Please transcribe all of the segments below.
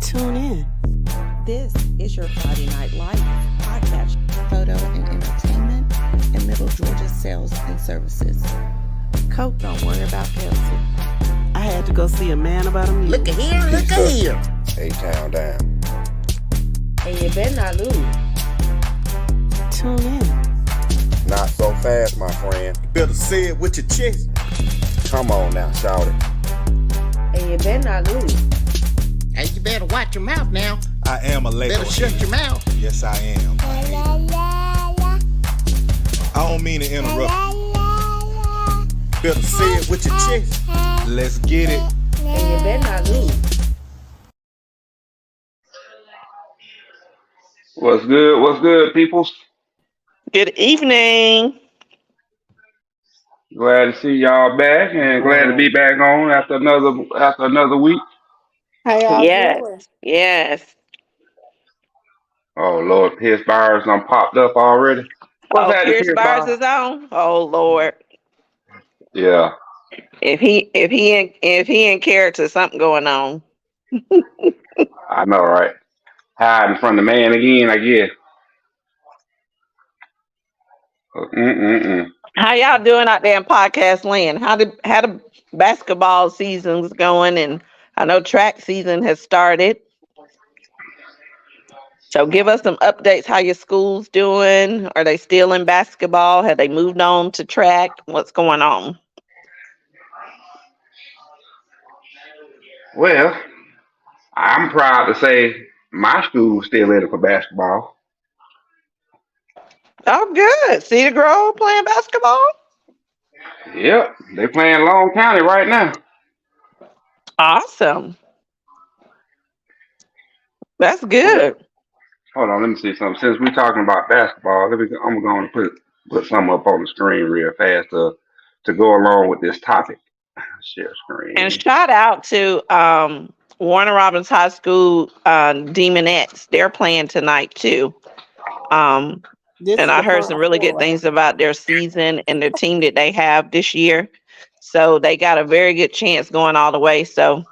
Tune in. This is your Friday Night Lights podcast, photo and entertainment, and Middle Georgia sales and services. Coke don't worry about Pepsi. I had to go see a man about a meal. Look at here, look at here. A-Town down. And you better not lose. Tune in. Not so fast, my friend. You better say it with your chest. Come on now, shout it. And you better not lose. Hey, you better watch your mouth now. I am a Lego. Better shut your mouth. Yes, I am. I don't mean to interrupt. Better say it with your chest. Let's get it. And you better not lose. What's good? What's good, peoples? Good evening. Glad to see y'all back, and glad to be back on after another week. How y'all Yes, doing? yes. Oh Lord, Pierce Byers done popped up already. What's Oh, happening, Pierce Byers is on. Oh Lord, Yeah, if he in character, something going on. I know, right? Hiding from the man again, I guess. Mm-mm-mm. How y'all doing out there in podcast land? How the basketball season's going? And I know track season has started. So give us some updates. How your school's doing? Are they still in basketball? Have they moved on to track? What's going on? Well, I'm proud to say my school's still in it for basketball. Oh, good. Cedar Grove playing basketball? Yep, they playing Long County right now. Awesome. That's good. Hold on, let me see something. Since we're talking about basketball, I'm going to put something up on the screen real fast to go along with this topic. Share screen. And shout out to Warner Robins High School Demonettes. They're playing tonight too. And I heard some really good things about their season and their team that they have this year. So they got a very good chance going all the way. So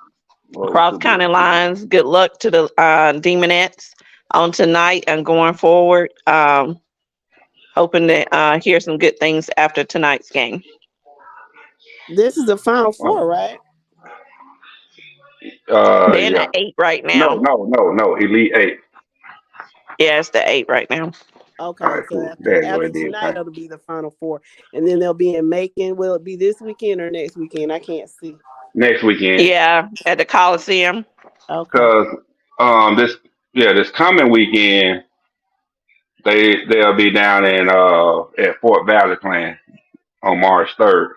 cross county lines, good luck to the Demonettes on tonight and going forward. Hoping to hear some good things after tonight's game. This is the Final Four, right? They're in Yeah. the 8 right now. No. Elite 8. Yeah, it's the 8 right now. Okay, All right, so cool. after There you go, it did. tonight, it'll be the Final Four. And then they'll be in Macon. Will it be this weekend or next weekend? I can't see. Next weekend. Yeah, at the Coliseum. Okay. Because this coming weekend they'll be down in at Fort Valley playing on March 3rd.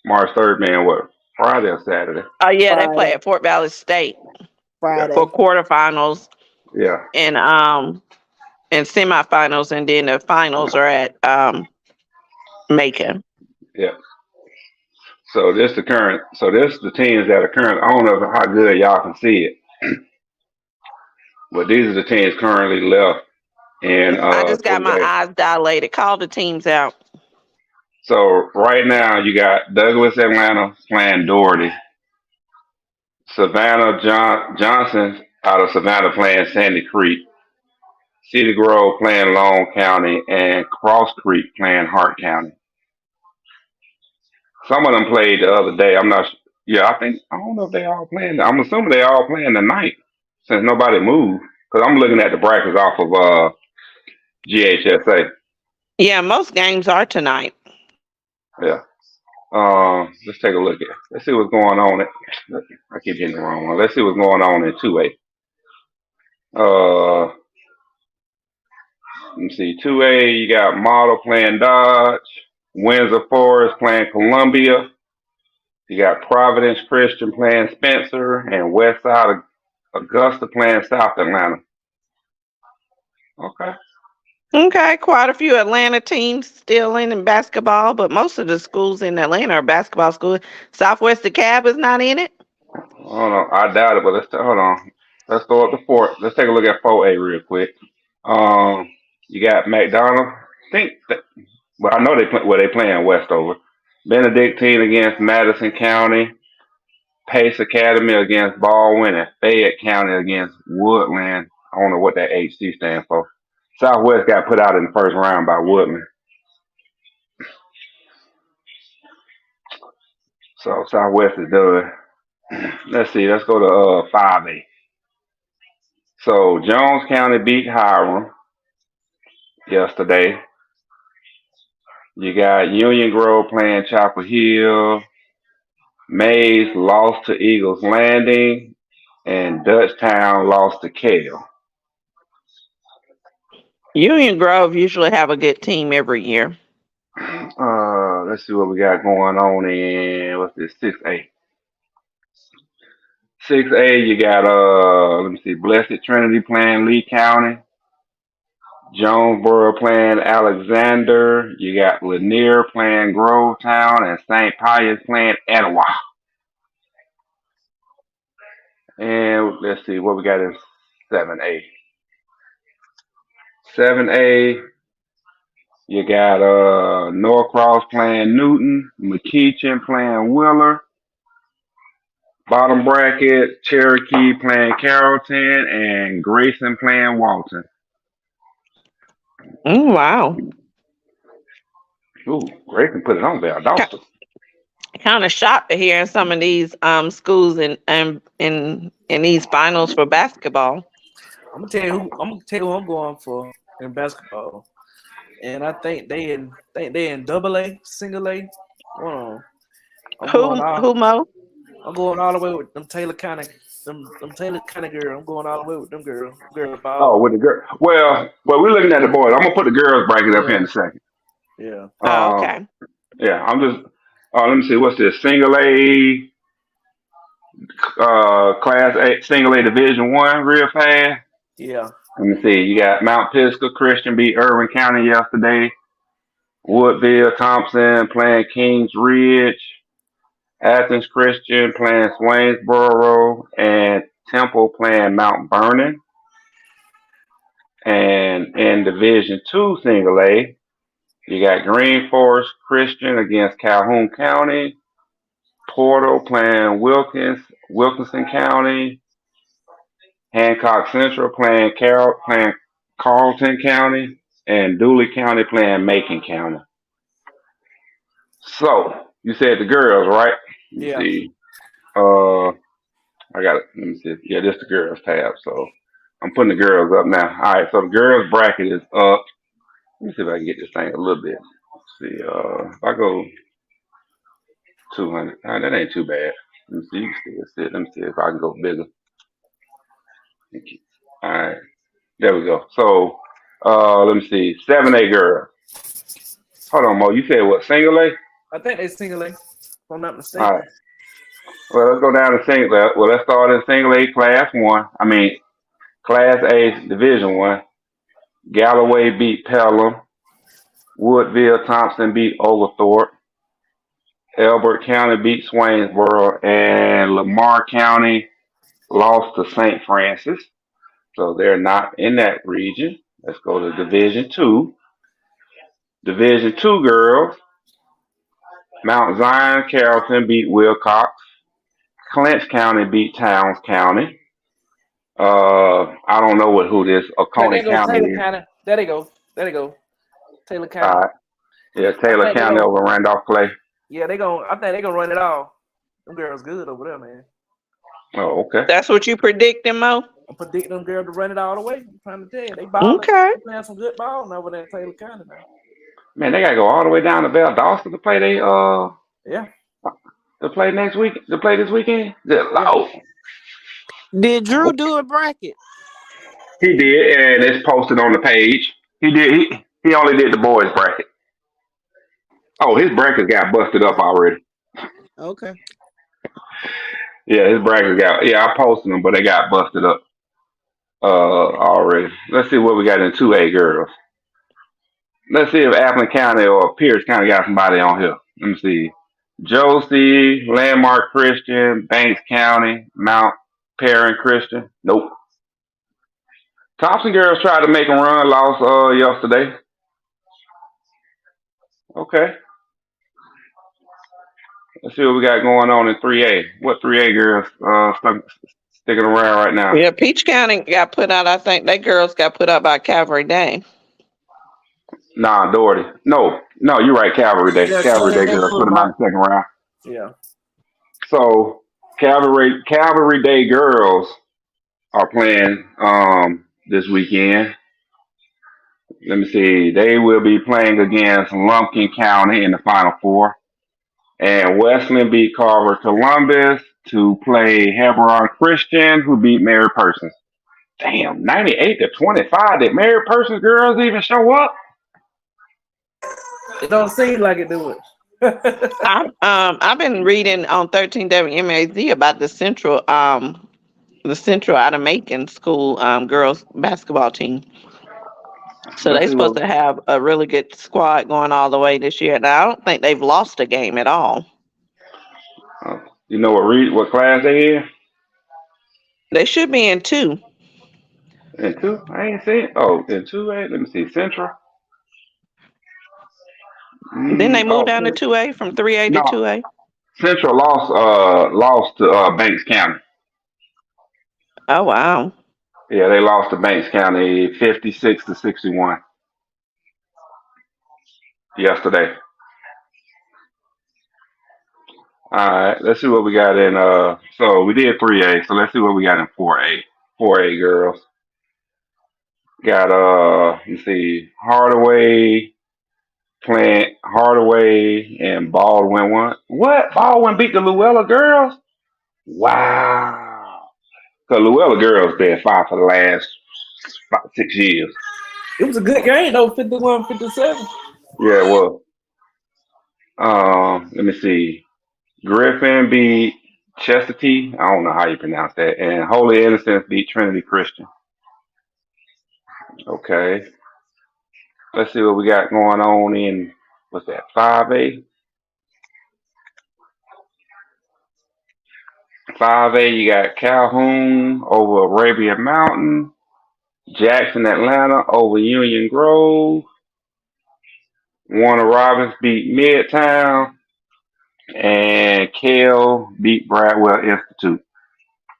March 3rd, man, what, Friday or Saturday? Oh yeah, they play Friday. at Fort Valley State Friday. for quarterfinals Yeah. and semifinals, and then the finals are at Macon. Yeah. So this the teams that are current. I don't know how good y'all can see it, but these are the teams currently left. And I just got my okay. eyes dilated. Call the teams out. So right now you got Douglas Atlanta playing Doherty, Savannah Johnson out of Savannah playing Sandy Creek, Cedar Grove playing Long County, and Cross Creek playing Hart County. Some of them played the other day. I'm not. Yeah, I don't know if they all playing. I'm assuming they all playing tonight since nobody moved. Because I'm looking at the brackets off of GHSA. Yeah, most games are tonight. Yeah. Let's take a look at. Let's see what's going on. I keep getting the wrong one. Let's see what's going on in 2A. Let me see. 2A, you got Model playing Dodge, Windsor Forest playing Columbia. You got Providence Christian playing Spencer, and Westside Augusta playing South Atlanta. Okay. Okay, quite a few Atlanta teams still in basketball, but most of the schools in Atlanta are basketball schools. Southwest DeKalb is not in it. Hold on. I doubt it, but hold on. Let's go up to 4. Let's take a look at 4A real quick. You got McDonald. Well, I know they playing Westover. Benedictine against Madison County. Pace Academy against Baldwin, and Fayette County against Woodland. I don't know what that HC stands for. Southwest got put out in the first round by Woodland. So Southwest is done. Let's see. Let's go to 5A. So Jones County beat Hiram yesterday. You got Union Grove playing Chapel Hill. Mays lost to Eagles Landing, and Dutchtown lost to Cale. Union Grove usually have a good team every year. Let's see what we got going on in what's this 6A. 6A, you got let me see, Blessed Trinity playing Lee County, Jonesboro playing Alexander, you got Lanier playing Grovetown, and St. Pius playing Etowah. And let's see what we got in 7A. 7A, you got Norcross playing Newton, McKeechin playing Wheeler. Bottom bracket, Cherokee playing Carrollton, and Grayson playing Walton. Wow. Ooh, Grayson put it on Valdosta. Kind of shocked to hear some of these schools in these finals for basketball. I'm gonna tell you who I'm going for in basketball, and I think they in double A, single A. Hold on. Who Mo? I'm going all the way with them Taylor County, them Taylor County girl. I'm going all the way with them girl. Oh, with the girl. Well, we're looking at the boys. I'm gonna put the girls bracket up here in a second. Yeah. Okay. Yeah, I'm just. Let me see. What's this? Single A, Class A, Single A Division One, real fast. Yeah. Let me see. You got Mount Pisgah Christian beat Irvin County yesterday. Woodville Thompson playing Kings Ridge. Athens Christian playing Swainsboro, and Temple playing Mount Vernon. And in Division 2 Single A, you got Green Forest Christian against Calhoun County. Portal playing Wilkinson County. Hancock Central playing Carlton County. And Dooley County playing Macon County. So, you said the girls, right? Let me see. I got it. Let me see. Yeah, this is the girls tab. So I'm putting the girls up now. All right. So the girls bracket is up. Let me see if I can get this thing a little bit. Let's see. If I go 200, that ain't too bad. Let me see. You can still sit. Let me see if I can go bigger. All right. There we go. So let me see. 7A girls. Hold on, Mo. You said what? Single A? I think they single A. If I'm not mistaken. All right. Well, let's go down to single A. Well, let's start in Single A Class 1. Class A Division 1. Galloway beat Pelham. Woodville Thompson beat Oglethorpe. Elbert County beat Swainsboro. And Lamar County lost to St. Francis. So they're not in that region. Let's go to Division 2. Division 2 girls. Mount Zion Carrollton beat Wilcox. Clinch County beat Towns County. I don't know who this Oconee County is. There they go. Taylor County. All right. Yeah, Taylor County over Randolph Clay. Yeah, I think they're gonna run it all. Them girls good over there, man. Oh, okay. That's what you predicting, Mo? I'm predicting them girls to run it all the way. I'm trying to tell you, they balling. Okay. They playing some good ball over there in Taylor County now. Man, they gotta go all the way down to Valdosta to play Yeah. to play next week, to play this weekend. Oh. Did Drew do a bracket? He did, and it's posted on the page. He did. He only did the boys bracket. Oh, his brackets got busted up already. Okay. Yeah, his brackets got. Yeah, I posted them, but they got busted up already. Let's see what we got in 2A girls. Let's see if Appleton County or Pierce County got somebody on here. Let me see. Josie, Landmark Christian, Banks County, Mount Perrin Christian. Nope. Thompson girls tried to make a run, lost yesterday. Okay. Let's see what we got going on in 3A. What 3A girls sticking around right now? Yeah, Peach County got put out. I think they girls got put out by Calvary Day. Nah, Doherty. No, you're right. Cavalry Day. Yeah, Cavalry Day they girls put put them them out out. the second round. Yeah. So Cavalry Day girls are playing this weekend. Let me see. They will be playing against Lumpkin County in the Final Four. And Westland beat Carver Columbus to play Hebron Christian, who beat Mary Persons. Damn, 98-25. Did Mary Persons girls even show up? It don't seem like it, do it? I've been reading on 13 WMAZ about the Central out of Macon school girls basketball team. So Let's they're see supposed to have a really good squad going all the way this year. And I don't think they've lost a game at all. You know what class they in? They should be in 2. In 2? I ain't seen. Oh, in 2A. Let me see. Central. Then they moved down to Central. 2A from 3A to No, 2A. Central lost to Banks County. Oh wow. Yeah, they lost to Banks County 56-61 yesterday. All right, let's see what we got in. So we did 3A. So let's see what we got in 4A. 4A girls got let's see, Hardaway and Baldwin won. What? Baldwin beat the Luella girls? Wow. Cause Luella girls been 5 for the last 6 years. It was a good game though, 51-57. Yeah, well, let me see. Griffin beat Chestatee. I don't know how you pronounce that. And Holy Innocents beat Trinity Christian. Okay. Let's see what we got going on in, what's that, 5A? 5A, you got Calhoun over Arabia Mountain. Jackson, Atlanta over Union Grove. Warner Robins beat Midtown. And Kell beat Bradwell Institute.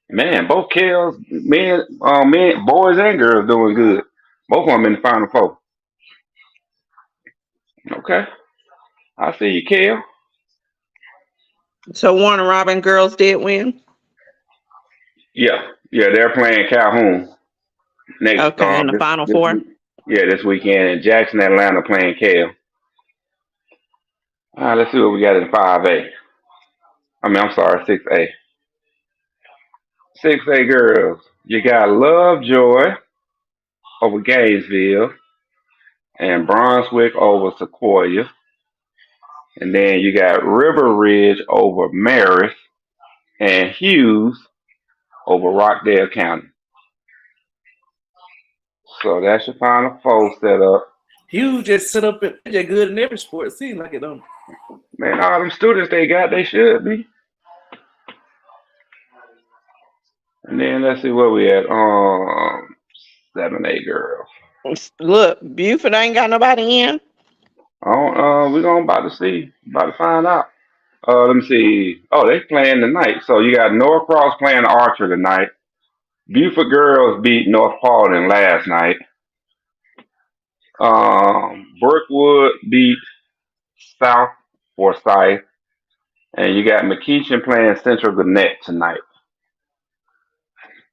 Man, both Kells, men, boys and girls doing good. Both of them in the Final Four. Okay. I see you, Kell. So Warner Robin girls did win? Yeah, they're playing Calhoun next. Okay, in the Final Four? This weekend. And Jackson, Atlanta playing Kell. All right, let's see what we got in 5A. I'm sorry, 6A. 6A girls. You got Lovejoy over Gainesville and Brunswick over Sequoia. And then you got River Ridge over Marist and Hughes over Rockdale County. So that's your Final Four set up. Hughes just set up they're good in every sport. It seems like it don't. Man, all them students they should be. And then let's see where we at. 7A girls. Look, Buford ain't got nobody in. We're gonna about to find out. Let me see. Oh, they playing tonight. So you got Norcross playing Archer tonight. Buford girls beat North Paulding last night. Brookwood beat South Forsyth. And you got McKeeshan playing Central Gwinnett tonight.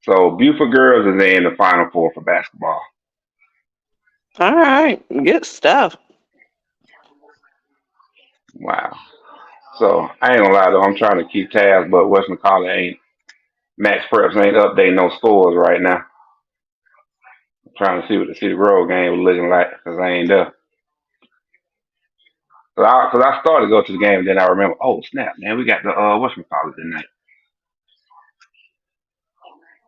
So Buford girls is in the Final Four for basketball. All right, good stuff. Wow. So I ain't gonna lie though, I'm trying to keep tabs, but Max Preps ain't updating no scores right now. I'm trying to see what the City Road game was looking like because I ain't there. Cause I started to go to the game, and then I remember, oh snap, man, we got the whatchamacallit tonight.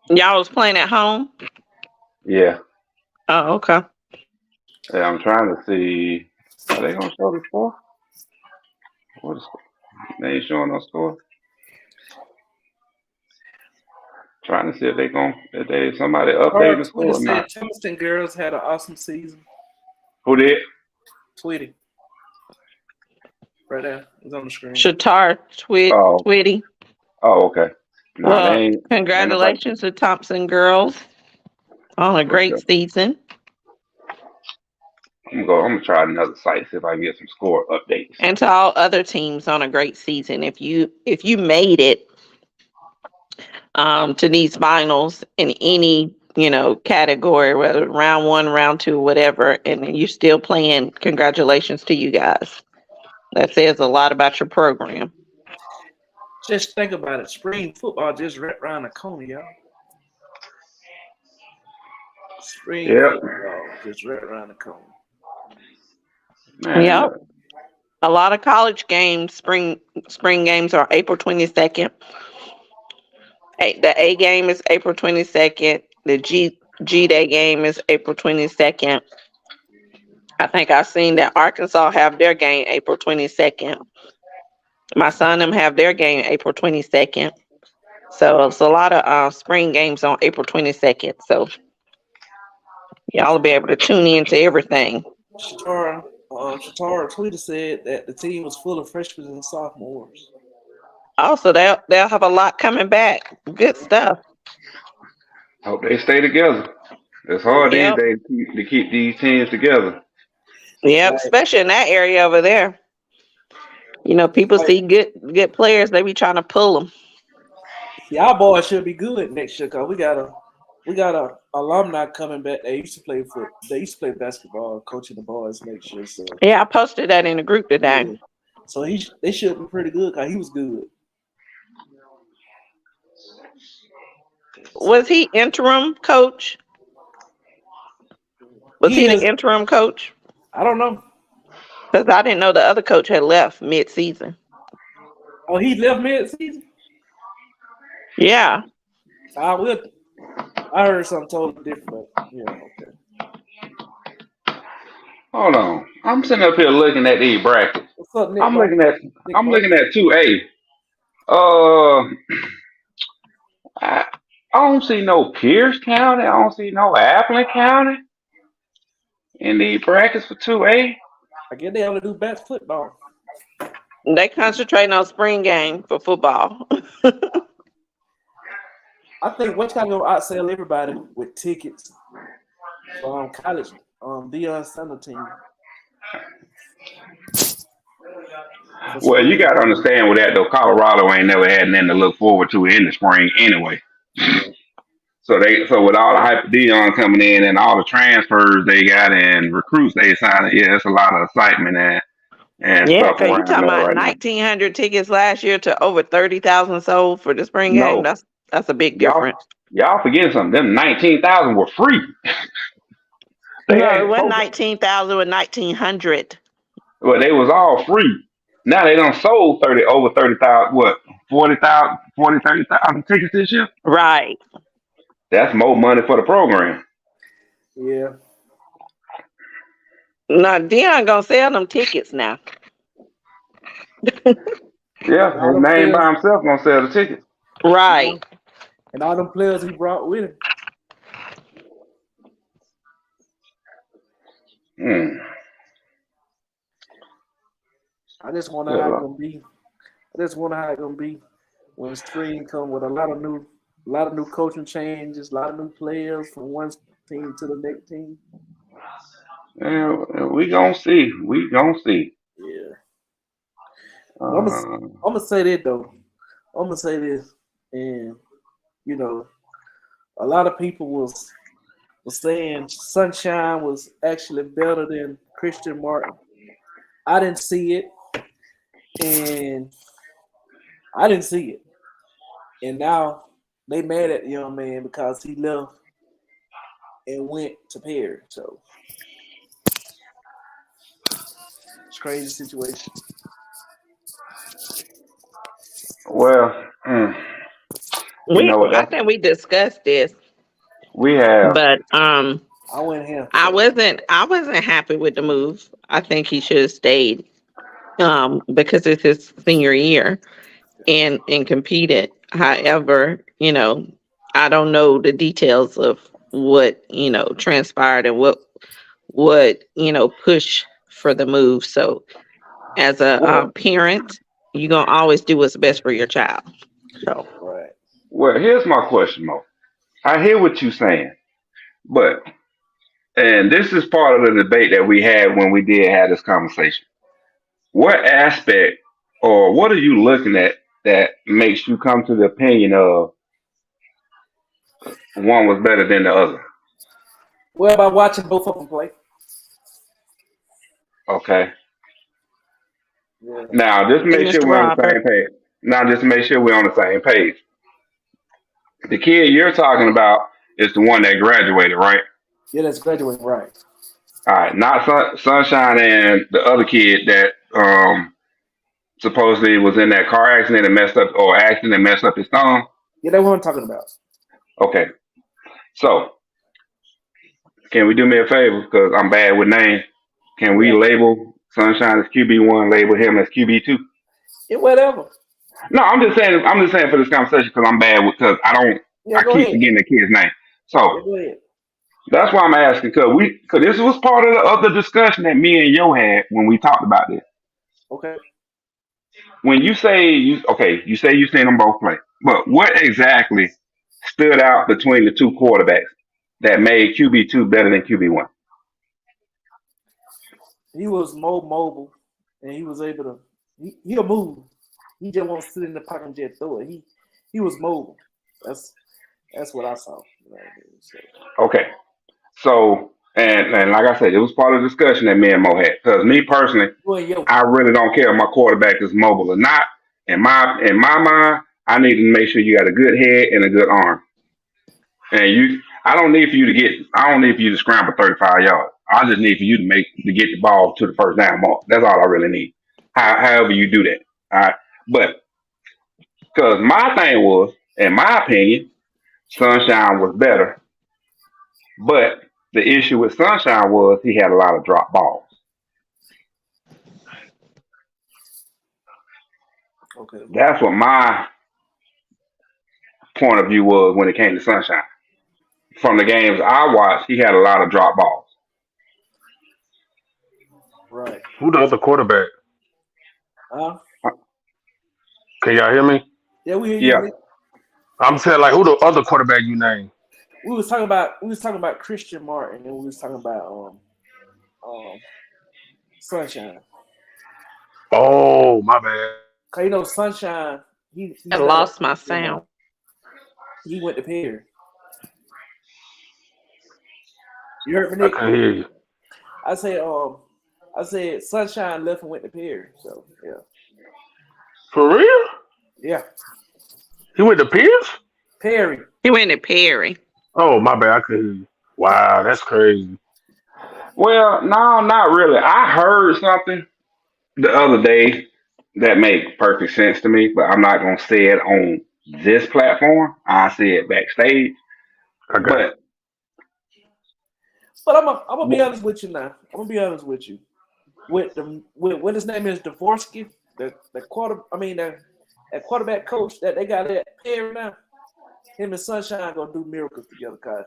Y'all was playing at home? Yeah. Oh, okay. Yeah, I'm trying to see. Are they gonna show the score? What is they ain't showing no score? Trying to see if somebody updated the score Tweety or said not. Thomaston girls had an awesome season. Who did? Tweety. Right there. It's on the screen. Shatar Oh. Twitty. Oh, okay. No, Well, they ain't congratulations to Thompson girls on a great season. I'm gonna try another site, see if I can get some score updates. And to all other teams on a great season. If you made it to these finals in any, category, whether round 1, round 2, whatever, and you're still playing, congratulations to you guys. That says a lot about your program. Just think about it. Spring football just right around the corner, y'all. Spring football just right around the corner. Man, Yep. A lot of college games, spring games are April 22nd. The A game is April 22nd. The G Day game is April 22nd. I think I've seen that Arkansas have their game April 22nd. My son them have their game April 22nd. So it's a lot of spring games on April 22nd. So y'all will be able to tune in to everything. Shatara tweeted said that the team was full of freshmen and sophomores. Also, they'll have a lot coming back. Good stuff. Hope they stay together. It's hard these days to keep these teams together. Yep, especially in that area over there. People see good players, they be trying to pull them. Y'all boys should be good next year because we got a alumni coming back. They used to play basketball, coaching the boys next year. So yeah, I posted that in the group today. Yeah. So they should be pretty good because he was good. Was he interim coach? Was he the interim coach? I don't know. Because I didn't know the other coach had left mid-season. Oh, he left mid-season? Yeah. I heard something totally different. Yeah, okay. Hold on. I'm sitting up here looking at these brackets. What's up, Nick? I'm looking at 2A. I don't see no Pierce County. I don't see no Appleton County in these brackets for 2A. I guess they only do best football. They concentrate on spring game for football. I think West County will outsell everybody with tickets from college, Deion Sanders team. Well, you got to understand with that, though, Colorado ain't never had nothing to look forward to in the spring anyway. So with all the hype of Deion coming in and all the transfers they got and recruits they signed, it's a lot of excitement and yeah, stuff. because you're talking about 1,900 tickets last year to over 30,000 sold for the spring game. That's a big difference. Y'all forgetting something. Them 19,000 were free. No, it wasn't 19,000 or 1,900. Well, they was all free. Now they done sold over 30,000, 30,000 tickets this year? Right. That's more money for the program. Yeah. Now, Deion gonna sell them tickets now. Yeah, his name by himself gonna sell the tickets. Right. And all them players he brought with him. I just wonder how it's gonna be. When spring come with a lot of new coaching changes, a lot of new players from one team to the next team. Yeah, we gonna see. Yeah. I'm gonna say that though. I'm gonna say this, and a lot of people was saying Sunshine was actually better than Christian Martin. I didn't see it, and now they mad at the young man because he left and went to Perry. So it's a crazy situation. Well, I think we discussed this. We have, but I went here. I wasn't happy with the move. I think he should have stayed because it's his senior year and competed. However, I don't know the details of what transpired and what pushed for the move. So As a parent, you're gonna always do what's best for your child. So Right. Well, here's my question, Mo. I hear what you're saying, but and this is part of the debate that we had when we did have this conversation. What aspect or what are you looking at that makes you come to the opinion of one was better than the other? Well, by watching both of them play. Okay. Yeah. Now, just Hey, make sure Mr. we're on the same Robert. page. Now, just make sure we're on the same page. The kid you're talking about is the one that graduated, right? Yeah, that's graduating, right. All right, not Sunshine and the other kid that supposedly was in that car accident and messed up, or accident and messed up his thumb. Yeah, that's what I'm talking about. Okay, so can we do me a favor? Because I'm bad with names. Can we Yeah. label Sunshine as QB1, label him as QB2? Yeah, whatever. No, I'm just saying. I'm just saying for this conversation because I'm bad with because Yeah, I go keep ahead. forgetting the kid's name. Yeah, So go ahead. that's why I'm asking because this was part of the discussion that me and Yo had when we talked about this. Okay. When you say you say you seen them both play, but what exactly stood out between the two quarterbacks that made QB2 better than QB1? He was more mobile, and he was able to. He'll move. He just won't sit in the pocket and just throw it. He was mobile. That's what I saw. So, Okay, so and like I said, it was part of the discussion that me and Mo had. Because me personally, well, yo, I really don't care if my quarterback is mobile or not. In my mind, I need to make sure you got a good head and a good arm. And I don't need for you to scramble 35 yards. I just need for you to get the ball to the first down mark. That's all I really need. However you do that. All right. But because my thing was, in my opinion, Sunshine was better. But the issue with Sunshine was he had a lot of drop balls. okay. That's what my point of view was when it came to Sunshine. From the games I watched, he had a lot of drop balls. Right. Who the other quarterback? Can y'all hear me? Yeah, we hear Yeah. you. I'm saying like who the other quarterback you named? We was talking about Christian Martin, and we was talking about Sunshine. Oh, my bad. Cause Sunshine, I lost my sound. He went to Perry. You heard me, I Nick? can't hear you. I said Sunshine left and went to Perry. So yeah. For real? Yeah. He went to Pierce? Perry. He went to Perry. Oh, my bad. I couldn't hear you. Wow, that's crazy. Well, no, not really. I heard something the other day that made perfect sense to me, but I'm not gonna say it on this platform. I say it backstage. I got it. But I'm gonna be honest with you now. I'm gonna be honest with you. With what his name is, Dvorsky, that quarterback coach that they got at Perry now. Him and Sunshine gonna do miracles together, cause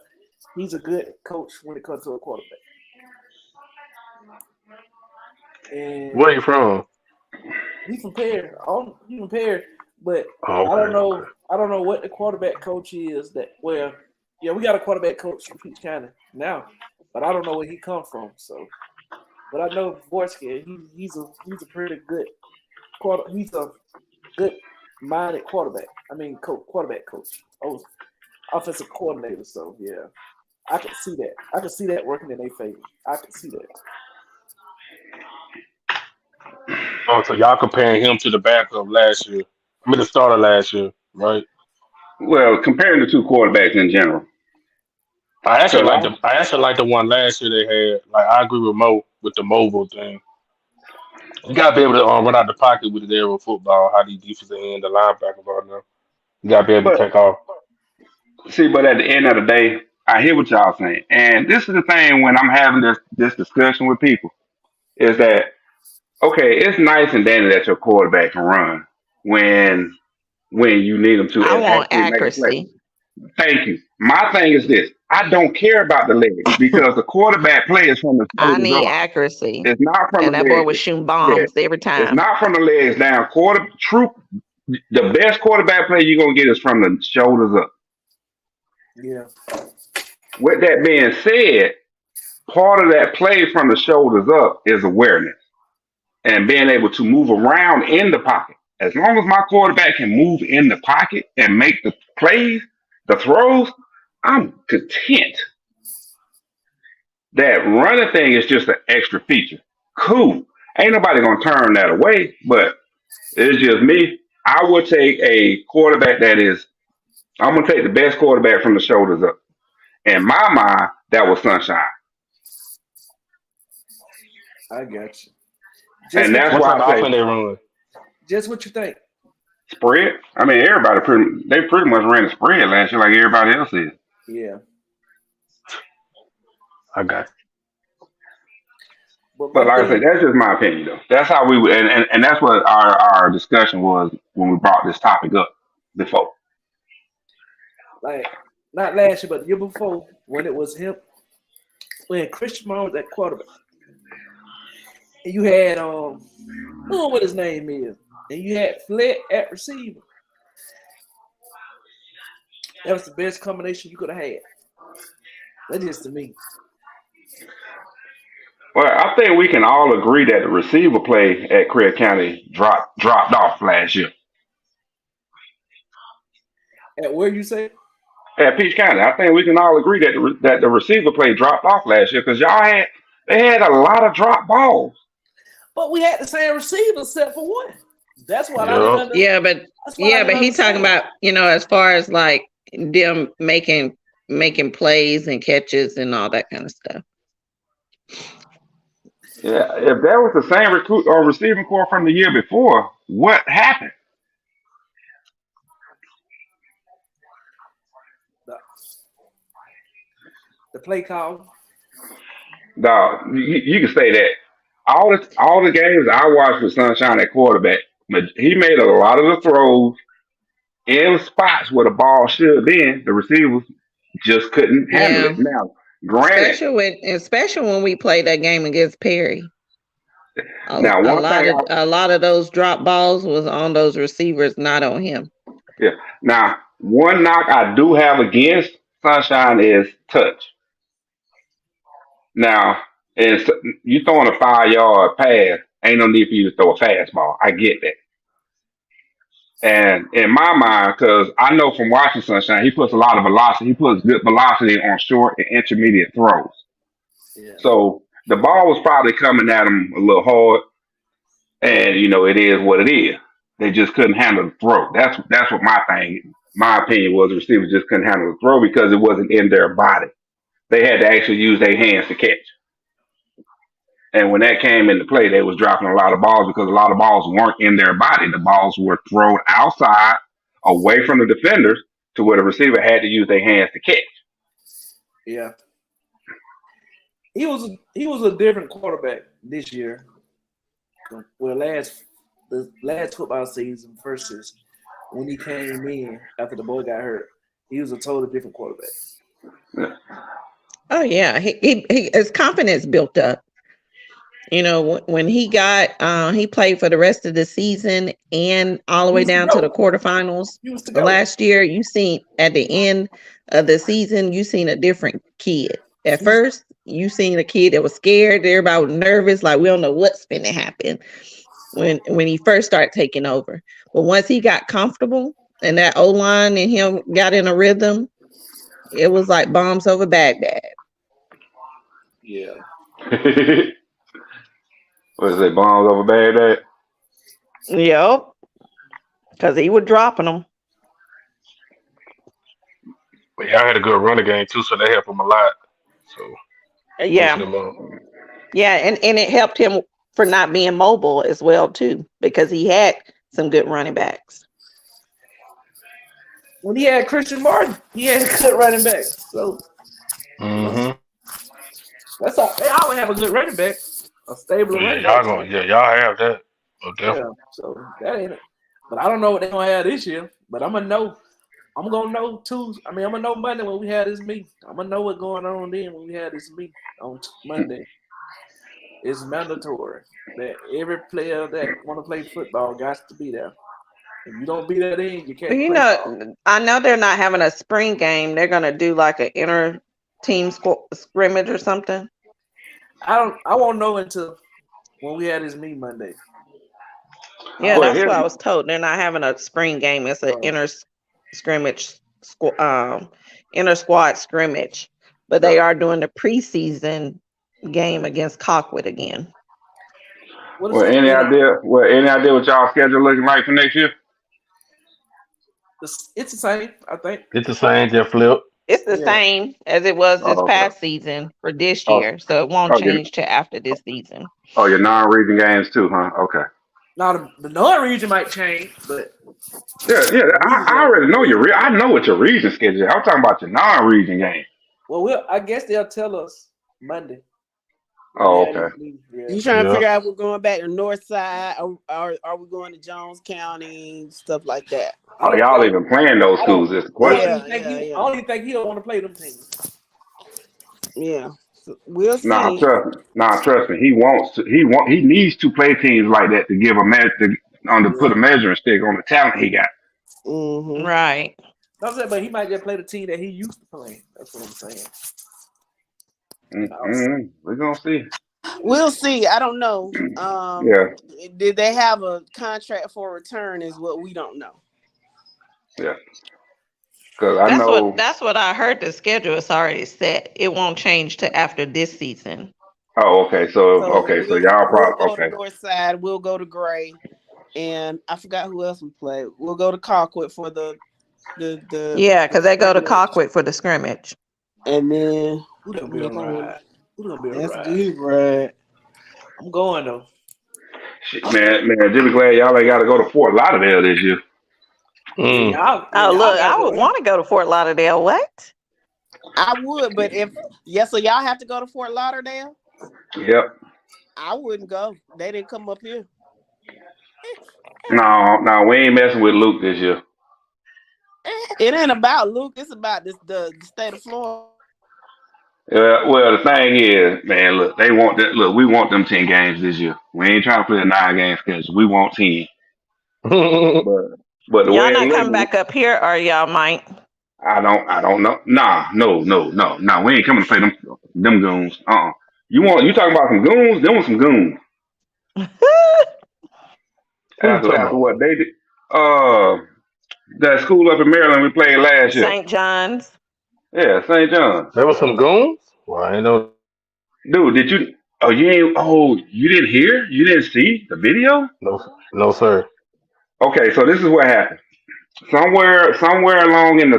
he's a good coach when it comes to a quarterback. And Where you from? he's from Perry. He's from Perry, but Oh, I don't okay. know. I don't know what the quarterback coach is. We got a quarterback coach from Peach County now, but I don't know where he come from. So, but I know Dvorsky. He's a pretty good he's a good minded quarterback. Quarterback coach. Offensive coordinator. So yeah, I can see that. I can see that working in their favor. I can see that. Oh, so y'all comparing him to the backup last year. The starter last year, right? Well, comparing the two quarterbacks in general. I actually like the one last year they had. Like I agree with Mo with the mobile thing. You gotta be able to run out the pocket with the aerial football. How these defensive end, the linebackers are now. You gotta be able to take off. See, but at the end of the day, I hear what y'all saying, and this is the thing when I'm having this discussion with people is that okay, it's nice and dandy that your quarterback can run when you need them to. I want actually make a play. accuracy. Thank you. My thing is this: I don't care about the legs because the quarterback plays from the I shoulders need up. accuracy. It's not from And the that boy was legs. shooting Yeah, bombs every it's time. not from the legs down. The best quarterback play you're gonna get is from the shoulders up. Yeah. With that being said, part of that play from the shoulders up is awareness and being able to move around in the pocket. As long as my quarterback can move in the pocket and make the plays, the throws, I'm content. That running thing is just an extra feature. Cool. Ain't nobody gonna turn that away, but it's just me. I would take a quarterback I'm gonna take the best quarterback from the shoulders up. In my mind, that was Sunshine. I got you. And that's What why type of I say offense they run? Just what you think. spread. I mean, they pretty much ran the spread last year like everybody else is. Yeah. I got you. But like I said, that's just my opinion, though. That's how we would, and that's what our discussion was when we brought this topic up before. Like, not last year, but the year before, when it was him, when Christian Martin was at quarterback. And you had, I don't know what his name is, and you had Flett at receiver. That was the best combination you could have had. That's just to me. Well, I think we can all agree that the receiver play at Craig County dropped off last year. At where you say? At Peach County, I think we can all agree that the receiver play dropped off last year because they had a lot of drop balls. But we had the same receiver except for one. That's what I Yeah. didn't understand. Yeah, but That's what I didn't he's talking understand. about, as far as like them making plays and catches and all that kind of stuff. Yeah, if that was the same recruit or receiving core from the year before, what happened? The play call. Dog, you can say that. All the games I watched with Sunshine at quarterback, but he made a lot of the throws in spots where the ball should have been. The receivers just couldn't handle Yeah. it. Now, granted, Especially when we played that game against Perry. now one thing, A lot of those drop balls was on those receivers, not on him. yeah. Now, one knock I do have against Sunshine is touch. Now, you throwing a 5-yard pass, ain't no need for you to throw a fastball. I get that. And in my mind, because I know from watching Sunshine, he puts a lot of velocity. He puts good velocity on short and intermediate throws. Yeah. So the ball was probably coming at him a little hard, and it is what it is. They just couldn't handle the throw. That's what my opinion was. The receivers just couldn't handle the throw because it wasn't in their body. They had to actually use their hands to catch. And when that came into play, they was dropping a lot of balls because a lot of balls weren't in their body. The balls were thrown outside, away from the defenders, to where the receiver had to use their hands to catch. Yeah. He was a different quarterback this year. Well, the last football season versus when he came in after the boy got hurt. He was a totally different quarterback. Yeah. Oh yeah, he his confidence built up. When he played for the rest of the season and all the way down to the quarterfinals last year. You seen at the end of the season, you seen a different kid. At first, you seen a kid that was scared. Everybody was nervous, like we don't know what's going to happen when he first started taking over. But once he got comfortable and that O-line and him got in a rhythm, it was like bombs over Baghdad. Yeah. What is it, bombs over Baghdad? Yep. Because he was dropping them. But y'all had a good running game too, so that helped him a lot. So Yeah. Yeah, and it helped him for not being mobile as well too, because he had some good running backs. When he had Christian Martin, he had a good running back. So that's all. They always have a good running back, a stable running back. Y'all have that. Oh, definitely. Yeah, so that ain't it. But I don't know what they're gonna have this year. But I'm gonna know I'm gonna know too. I mean, I'm gonna know Monday when we had this meeting. I'm gonna know what's going on then when we had this meeting on Monday. It's mandatory that every player that want to play football got to be there. If you don't be there, then you can't You play ball. know, I know they're not having a spring game. They're gonna do like an inter team scrimmage or something. I won't know until when we had this meeting Monday. Yeah, Well, that's what I here's was told. They're not having a spring game. It's an inter scrimmage, inter squad scrimmage. But they are doing the preseason game against Colquitt again. well, any idea what y'all schedule looking like for next year? It's the same, I think. It's the same, just flip. It's the same as it was this Oh, past season for this Oh, year, so it won't oh, change till after this season. Oh, your non-region games too, huh? Okay. Now the non-region might change, but Yeah. I already know I know what your region schedule is. I'm talking about your non-region game. well, I guess they'll tell us Monday. Oh, okay. You trying to figure out if we're going back to North Side or are we going to Jones County, stuff like that? Oh, y'all even playing those schools is the question. I don't even think he don't want to play them teams. Yeah. So we'll see. Trust me. He needs to play teams like that to give put a measuring stick on the talent he got. Mm-hmm. Right. I'm saying, but he might just play the team that he used to play. That's what I'm saying. Mm-hmm. We're gonna see. We'll see. I don't know. Did they have a contract for return? Is what we don't know. Yeah. Because I know that's what I heard. The schedule is already set. It won't change to after this season. Oh, okay. So y'all probably go to North Side. We'll go to Gray, and I forgot who else we played. We'll go to Colquitt for the because they go to Colquitt for the scrimmage. And then who gonna be on ride? That's good, Brad. I'm going though. Shit, man, just be glad y'all ain't got to go to Fort Lauderdale this year. Mm. I would want to go to Fort Lauderdale. What? I would, but so y'all have to go to Fort Lauderdale? Yep. I wouldn't go. They didn't come up here. No, we ain't messing with Luke this year. It ain't about Luke. It's about the state of Florida. Well, the thing is, man, look, we want them 10 games this year. We ain't trying to play a 9-game schedule. We want 10. But the y'all way not coming back up here, or y'all might? I don't know. No. We ain't coming to play them goons. You talking about some goons? Them was some goons. After what they did, that school up in Maryland we played last year. St. John's. Yeah, St. John's. There was some goons? Well, I know. Dude, did you? Oh, you didn't hear? You didn't see the video? No, sir. Okay, so this is what happened. Somewhere along in I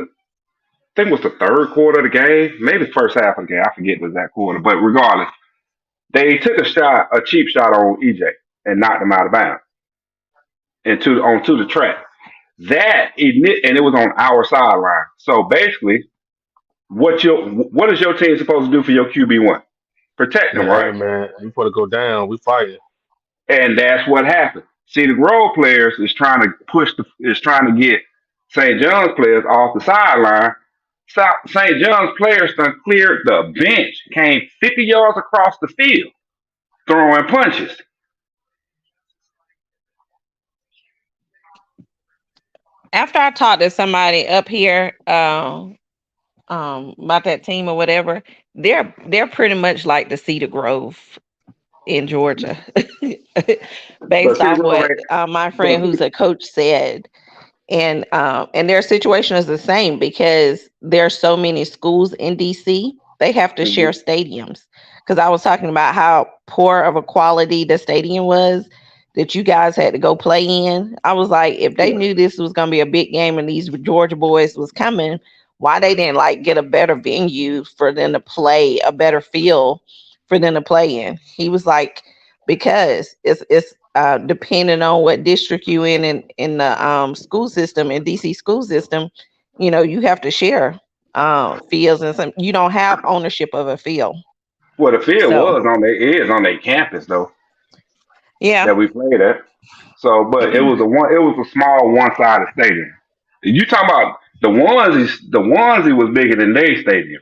think it was the third quarter of the game, maybe the first half of the game. I forget the exact quarter, but regardless, they took a cheap shot on EJ and knocked him out of bounds onto the track. And it was on our sideline. So basically, what is your team supposed to do for your QB1? Protect them, right? Hey, man, you supposed to go down. We fighting. And that's what happened. See, the Grove players is trying to get St. John's players off the sideline. St. John's players done cleared the bench, came 50 yards across the field, throwing punches. After I talked to somebody up here about that team or whatever, they're pretty much like the Cedar Grove in Georgia, based off what my friend who's a coach said. And their situation is the same because there are so many schools in DC. They have to share stadiums. Because I was talking about how poor of a quality the stadium was that you guys had to go play in. I was like, if they knew this was going to be a big game and these Georgia boys was coming, why they didn't get a better venue for them to play, a better field for them to play in. He was like, because it's depending on what district you in the school system, in DC school system, you have to share fields, and you don't have ownership of a field. Well, the field is on their campus though. Yeah. That we played at. So, but it was a small one-sided stadium. You talking the onesie was bigger than their stadium.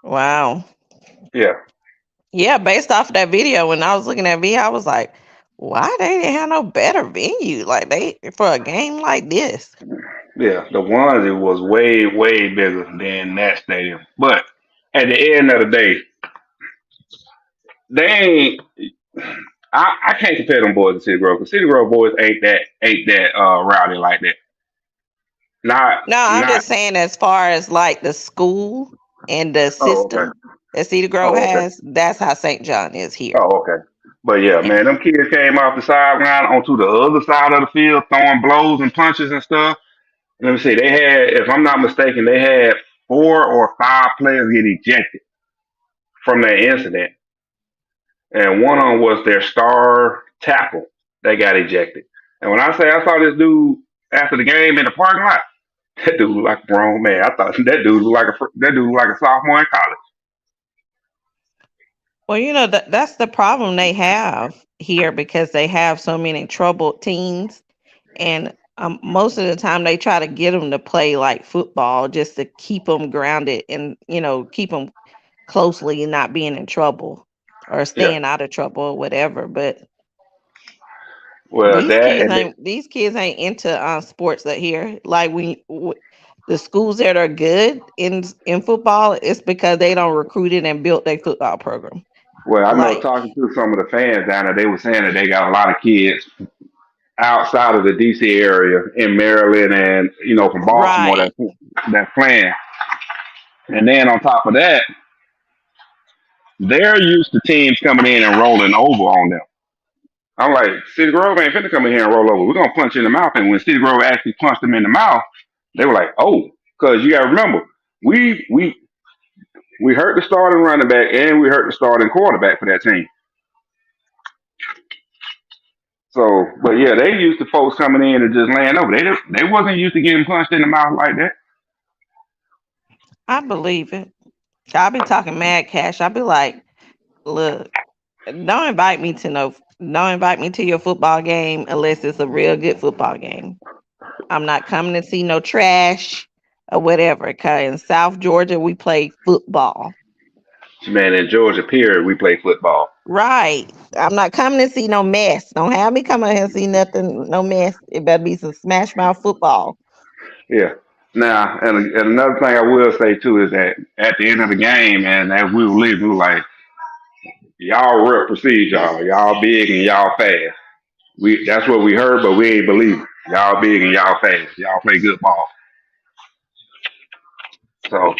Wow. Yeah. Yeah, based off of that video, when I was looking at video, I was like, why they didn't have no better venue like they for a game like this? Yeah, the onesie was way, way bigger than that stadium. But at the end of the day, they ain't. I can't compare them boys to City Grove because City Grove boys ain't that rowdy like that. Not No, I'm not. just saying as far as like the school and the Oh, okay. system that Cedar Grove Oh, okay. has, that's how St. John is here. Oh, okay. But yeah, And man, them kids came off the sideline onto the other side of the field, throwing blows and punches and stuff. Let me see. They had, if I'm not mistaken, they had 4 or 5 players get ejected from that incident, and one of them was their star tackle. They got ejected. And when I say I saw this dude after the game in the parking lot, that dude looked like a grown man. I thought that dude looked like a sophomore in college. well, that's the problem they have here because they have so many troubled teens, and most of the time they try to get them to play like football just to keep them grounded and keep them closely not being in trouble or Yeah. staying out of trouble or whatever. But Well, these that kids and ain't these kids ain't into sports that here. Like the schools that are good in football, it's because they don't recruit it and built their football program. well, I know Like talking to some of the fans down there, they were saying that they got a lot of kids outside of the DC area in Maryland and from Baltimore right, that's playing. And then on top of that, they're used to teams coming in and rolling over on them. I'm like, City Grove ain't finna come in here and roll over. We're gonna punch you in the mouth. And when City Grove actually punched them in the mouth, they were like, oh, because you gotta remember, we hurt the starting running back and we hurt the starting quarterback for that team. So, but yeah, they used to folks coming in and just laying over. They wasn't used to getting punched in the mouth like that. I believe it. I'll be talking mad cash. I'll be like, look, don't invite me to your football game unless it's a real good football game. I'm not coming to see no trash or whatever. Cause in South Georgia we play football. Man, in Georgia, period, we play football. Right. I'm not coming to see no mess. Don't have me come out here and see nothing, no mess. It better be some smash mouth football. Yeah. Now, and another thing I will say too is that at the end of the game, and as we were leaving, we were like, y'all rep proceed, y'all big and y'all fast. That's what we heard, but we ain't believe it. Y'all big and y'all fast. Y'all play good ball. So,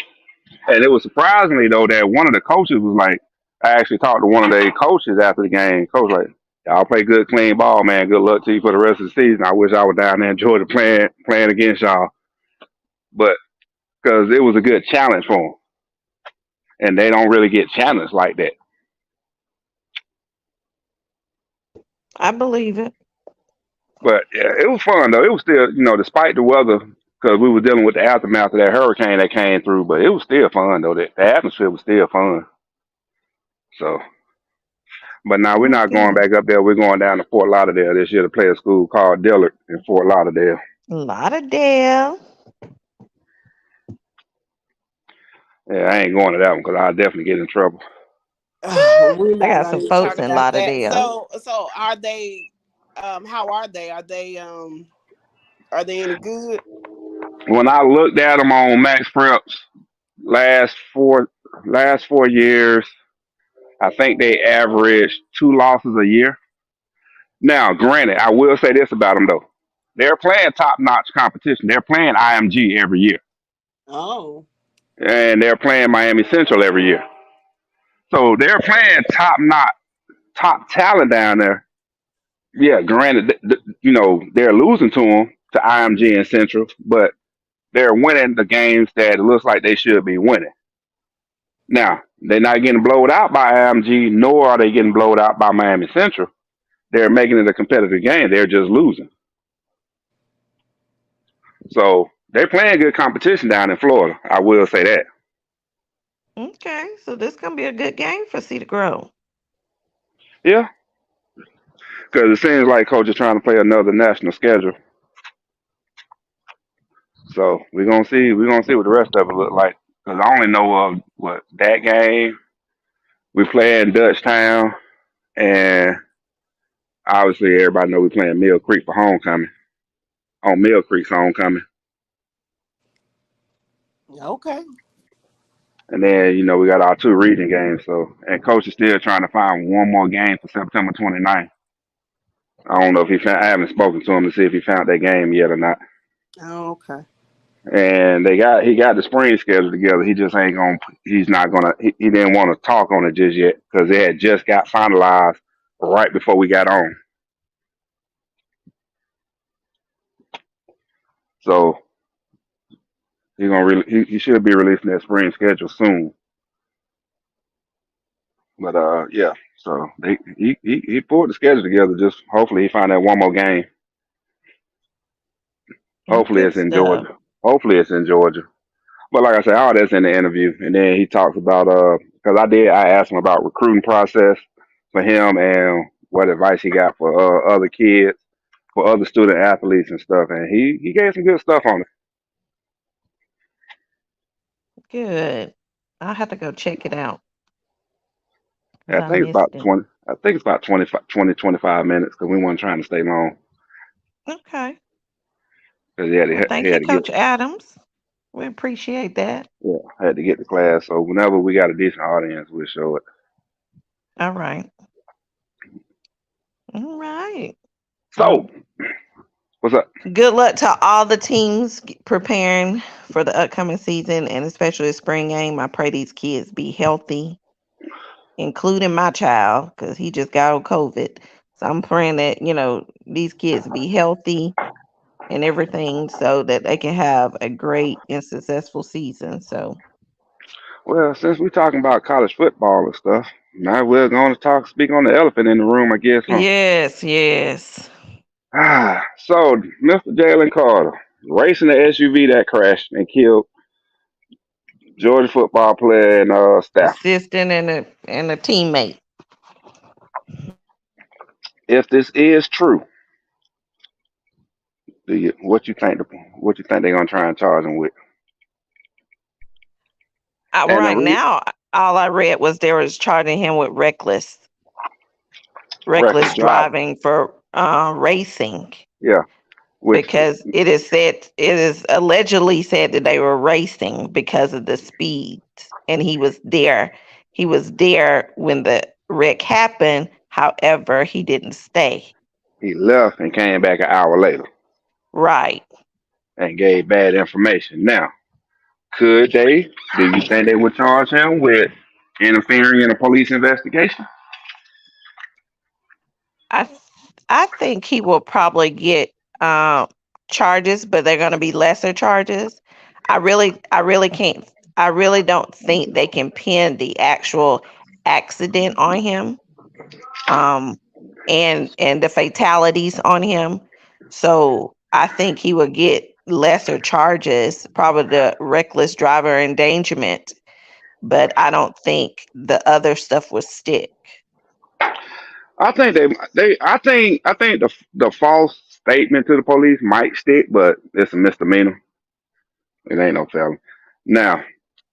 and it was surprisingly though that one of the coaches was like, I actually talked to one of the coaches after the game. Coach like, y'all play good, clean ball, man. Good luck to you for the rest of the season. I wish I was down there in Georgia playing against y'all, but because it was a good challenge for them, and they don't really get challenged like that. I believe it. But yeah, it was fun though. It was still, despite the weather, because we were dealing with the aftermath of that hurricane that came through. But it was still fun though. The atmosphere was still fun. So, but now we're not going back up there. We're going down to Fort Lauderdale this year to play a school called Dillard in Fort Lauderdale. Lauderdale. Yeah, I ain't going to that one because I'll definitely get in trouble. I got some folks in Lauderdale. So are they? How are they? Are they any good? When I looked at them on Max Preps last 4 years, I think they averaged 2 losses a year. Now, granted, I will say this about them though: they're playing top-notch competition. They're playing IMG every year. Oh. And they're playing Miami Central every year. So they're playing top talent down there. Yeah, granted, they're losing to them, to IMG and Central, but they're winning the games that it looks like they should be winning. Now, they're not getting blowed out by IMG, nor are they getting blowed out by Miami Central. They're making it a competitive game. They're just losing. So they're playing good competition down in Florida. I will say that. Okay, so this gonna be a good game for Cedar Grove. Yeah. Because it seems like coach is trying to play another national schedule. So we're gonna see. We're gonna see what the rest of it look like. Cause I only know of what that game. We play in Dutchtown, and obviously everybody know we playing Mill Creek for homecoming. On Mill Creek's homecoming, Okay. and then we got our two region games. So and coach is still trying to find one more game for September 29th. I don't know if he found. I haven't spoken to him to see if he found that game yet or not. Oh, okay. And he got the spring schedule together. He just ain't gonna. He's not gonna. He didn't want to talk on it just yet because it had just got finalized right before we got on. So he should be releasing that spring schedule soon. But yeah. So he pulled the schedule together. Just hopefully he find that one more game. Hopefully Good it's in stuff. Georgia. Hopefully it's in Georgia. But like I said, all that's in the interview, and then he talks about because I asked him about recruiting process for him and what advice he got for other kids, for other student athletes and stuff, and he gave some good stuff on it. Good. I'll have to go check it out I because I think it's missed about it. 20. I think it's about 25 minutes because we weren't trying to stay long Okay. because Well, he thank had you, to get Coach Adams. We appreciate that. had to get to class. So whenever we got a decent audience, we'll show it. All right. All right. So what's up? Good luck to all the teams preparing for the upcoming season and especially the spring game. I pray these kids be healthy, including my child, because he just got over COVID. So I'm praying that, these kids be healthy and everything so that they can have a great and successful season. So, Well, since we're talking about college football and stuff, now we're going to speak on the elephant in the room, I guess, huh? yes. So Mr. Jalen Carter racing the SUV that crashed and killed Georgia football player and staff. Assistant and a teammate. If this is true, what you think they're gonna try and charge him with? Right now, all I read was they was charging him with reckless driving for racing. Yeah. Because it is allegedly said that they were racing because of the speed, and he was there. He was there when the wreck happened. However, he didn't stay. He left and came back an hour later. Right. And gave bad information. Now, do you think they would charge him with interfering in a police investigation? I think he will probably get charges, but they're going to be lesser charges. I really don't think they can pin the actual accident on him, and the fatalities on him. So I think he will get lesser charges, probably the reckless driver endangerment, but I don't think the other stuff will stick. I think I think the false statement to the police might stick, but it's a misdemeanor. It ain't no felony. Now,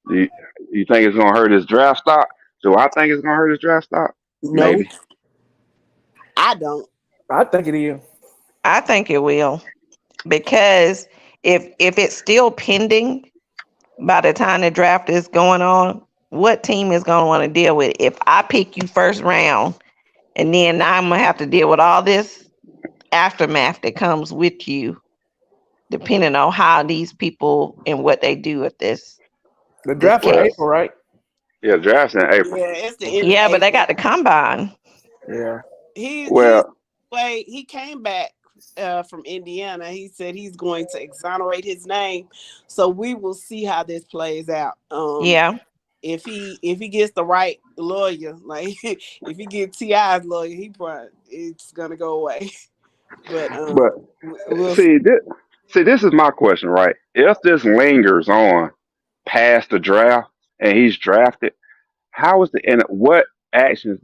you think it's gonna hurt his draft stock? Do I think it's gonna hurt his draft stock? No. Maybe. I don't. I think it is. I think it will, because if it's still pending by the time the draft is going on, what team is going to want to deal with it? If I pick you first round and then I'm going to have to deal with all this aftermath that comes with you, depending on how these people and what they do with this. The draft in April, right? Yeah, draft's in April. Yeah, it's the end Yeah, of but they April. got the combine. Yeah. He came back from Indiana. He said he's going to exonerate his name, so we will see how this plays out. Yeah. If he gets the right lawyer, like if he gets T.I.'s lawyer, it's gonna go away. But we'll see. This is my question, right? If this lingers on past the draft and he's drafted, what actions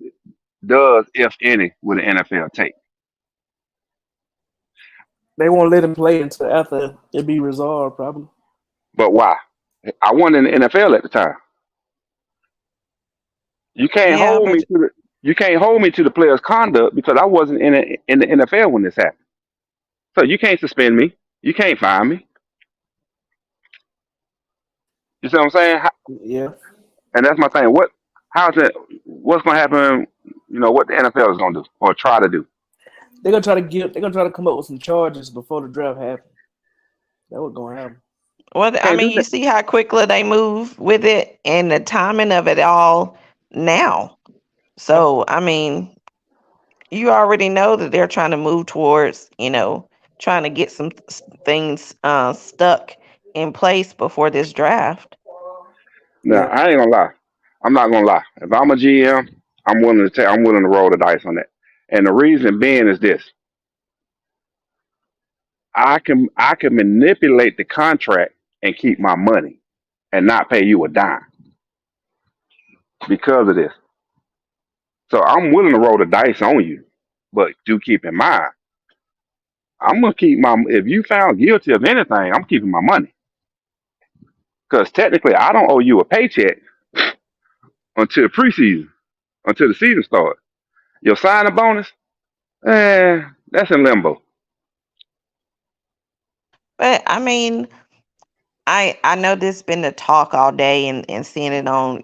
does, if any, would the NFL take? They won't let him play until after it be resolved, probably. But why? I won in the NFL at the time. You can't Yeah, hold but me to the player's conduct because I wasn't in the NFL when this happened. So you can't suspend me. You can't fine me. You see what I'm saying? Yeah. And that's my thing. What's gonna happen? You know what the NFL is gonna do or try to do? They're gonna try to come up with some charges before the draft happens. That's what's gonna happen. well, I Can't do mean, you that. see how quickly they move with it and the timing of it all now. So, I mean, you already know that they're trying to move towards, trying to get some things stuck in place before this draft. Now Yeah. I ain't gonna lie. I'm not gonna lie. If I'm a GM, I'm willing to roll the dice on that. And the reason being is this: I can manipulate the contract and keep my money and not pay you a dime because of this. So I'm willing to roll the dice on you, but do keep in mind, I'm gonna keep my. If you found guilty of anything, I'm keeping my money because technically I don't owe you a paycheck until preseason, until the season starts. Your signing bonus, that's in limbo. But I mean, I know this has been the talk all day and seeing it on,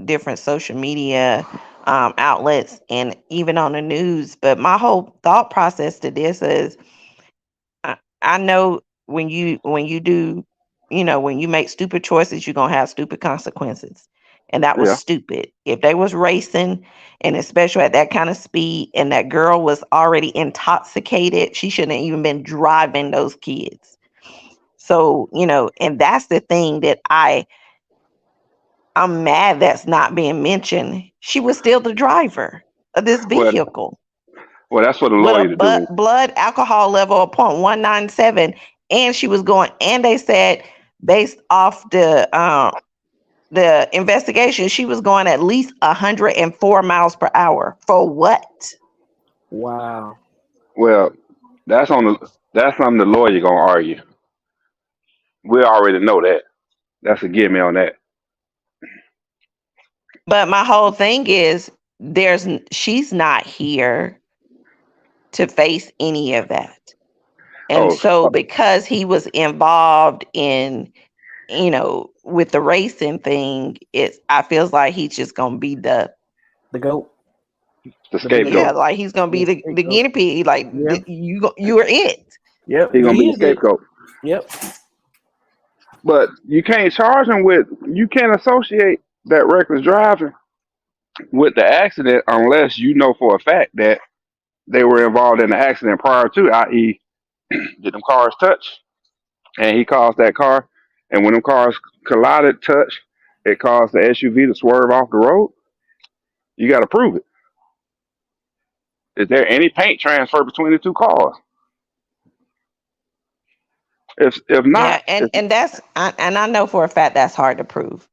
different social media outlets and even on the news. But my whole thought process to this is I know when you do, when you make stupid choices, you're gonna have stupid consequences. And that was Yeah. stupid. If they was racing, and especially at that kind of speed, and that girl was already intoxicated, she shouldn't have even been driving those kids. So, and that's the thing that I'm mad that's not being mentioned. She was still the driver of this Well, vehicle that's for the with a lawyer to do. blood alcohol level of 0.197, and she was going. And they said, based off the investigation, she was going at least 104 miles per hour. For what? Wow. Well, that's something the lawyer gonna argue. We already know that. That's a give me on that. But my whole thing is, she's not here to face any of that. And Oh, so because he was involved in, with the racing thing, I feels like he's just gonna be the goat. the The big yeah, scapegoat. goat. like he's gonna be The the scapegoat. guinea pig. Like Yeah. you are it. Yep. He gonna be He the is it. scapegoat. Yep. But you can't charge him with. You can't associate that reckless driving with the accident unless you know for a fact that they were involved in the accident prior to, i.e., did them cars touch? And he caused that car, and when them cars collided, touched, it caused the SUV to swerve off the road. You got to prove it. Is there any paint transfer between the two cars? If not, Yeah, and I know for a fact that's hard to prove.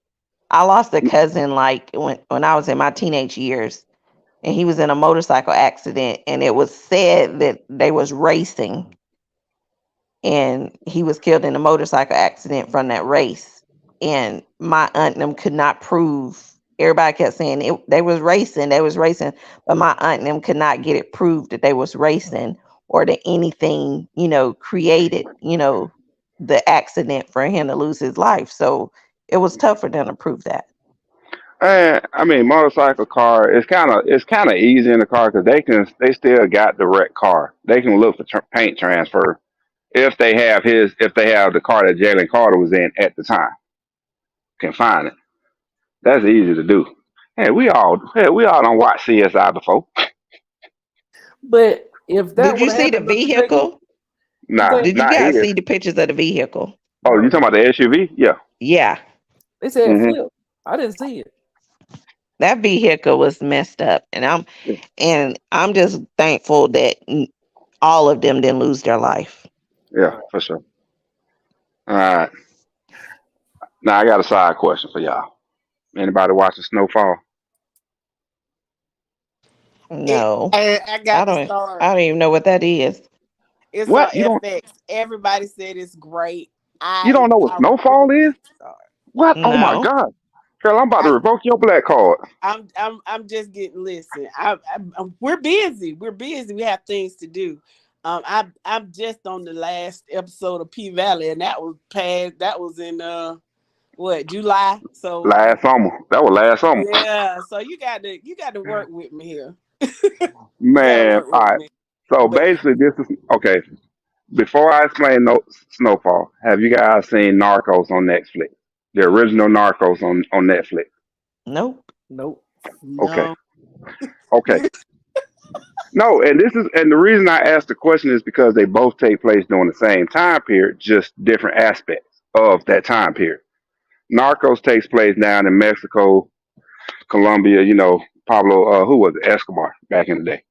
I lost a cousin like when I was in my teenage years, and he was in a motorcycle accident, and it was said that they was racing, and he was killed in a motorcycle accident from that race. And my aunt and them could not prove. Everybody kept saying they was racing, but my aunt and them could not get it proved that they was racing or that anything, created, the accident for him to lose his life. So it was tough for them to prove that. I mean, motorcycle car. It's kind of easy in the car because they still got the wrecked car. They can look for paint transfer if they have the car that Jalen Carter was in at the time. Can find it. That's easy to do. We all don't watch CSI before. But if that Did you would have see the happened, don't you think? vehicle? Nah, Did you not guys here. see the pictures of the vehicle? Oh, you talking about the SUV? Yeah. Yeah, They said hmm flip. I didn't see it. that vehicle was messed up, and I'm just thankful that all of them didn't lose their life. Yeah, for sure. All right. Now I got a side question for y'all. Anybody watching Snowfall? No, I I got to don't. start. I don't even know what that is. It's on What? FX. Everybody said it's great. You don't know what I snowfall really is? need to start. What? Oh my No. God. Girl, I'm about to I, revoke your black card. I'm just getting. Listen, we're busy. We're busy. We have things to do. I'm just on the last episode of P Valley, and that was past. That was in July. So Last summer. That was last summer. yeah. So you got to work with me here. You got to Man, work all with right. me. So But basically, this is okay. Before I explain Snowfall, have you guys seen Narcos on Netflix? The original Narcos on Netflix. Nope. Nope. Okay. no. Okay. No, and the reason I asked the question is because they both take place during the same time period, just different aspects of that time period. Narcos takes place down in Mexico, Colombia. Pablo, who was it? Escobar back in the day.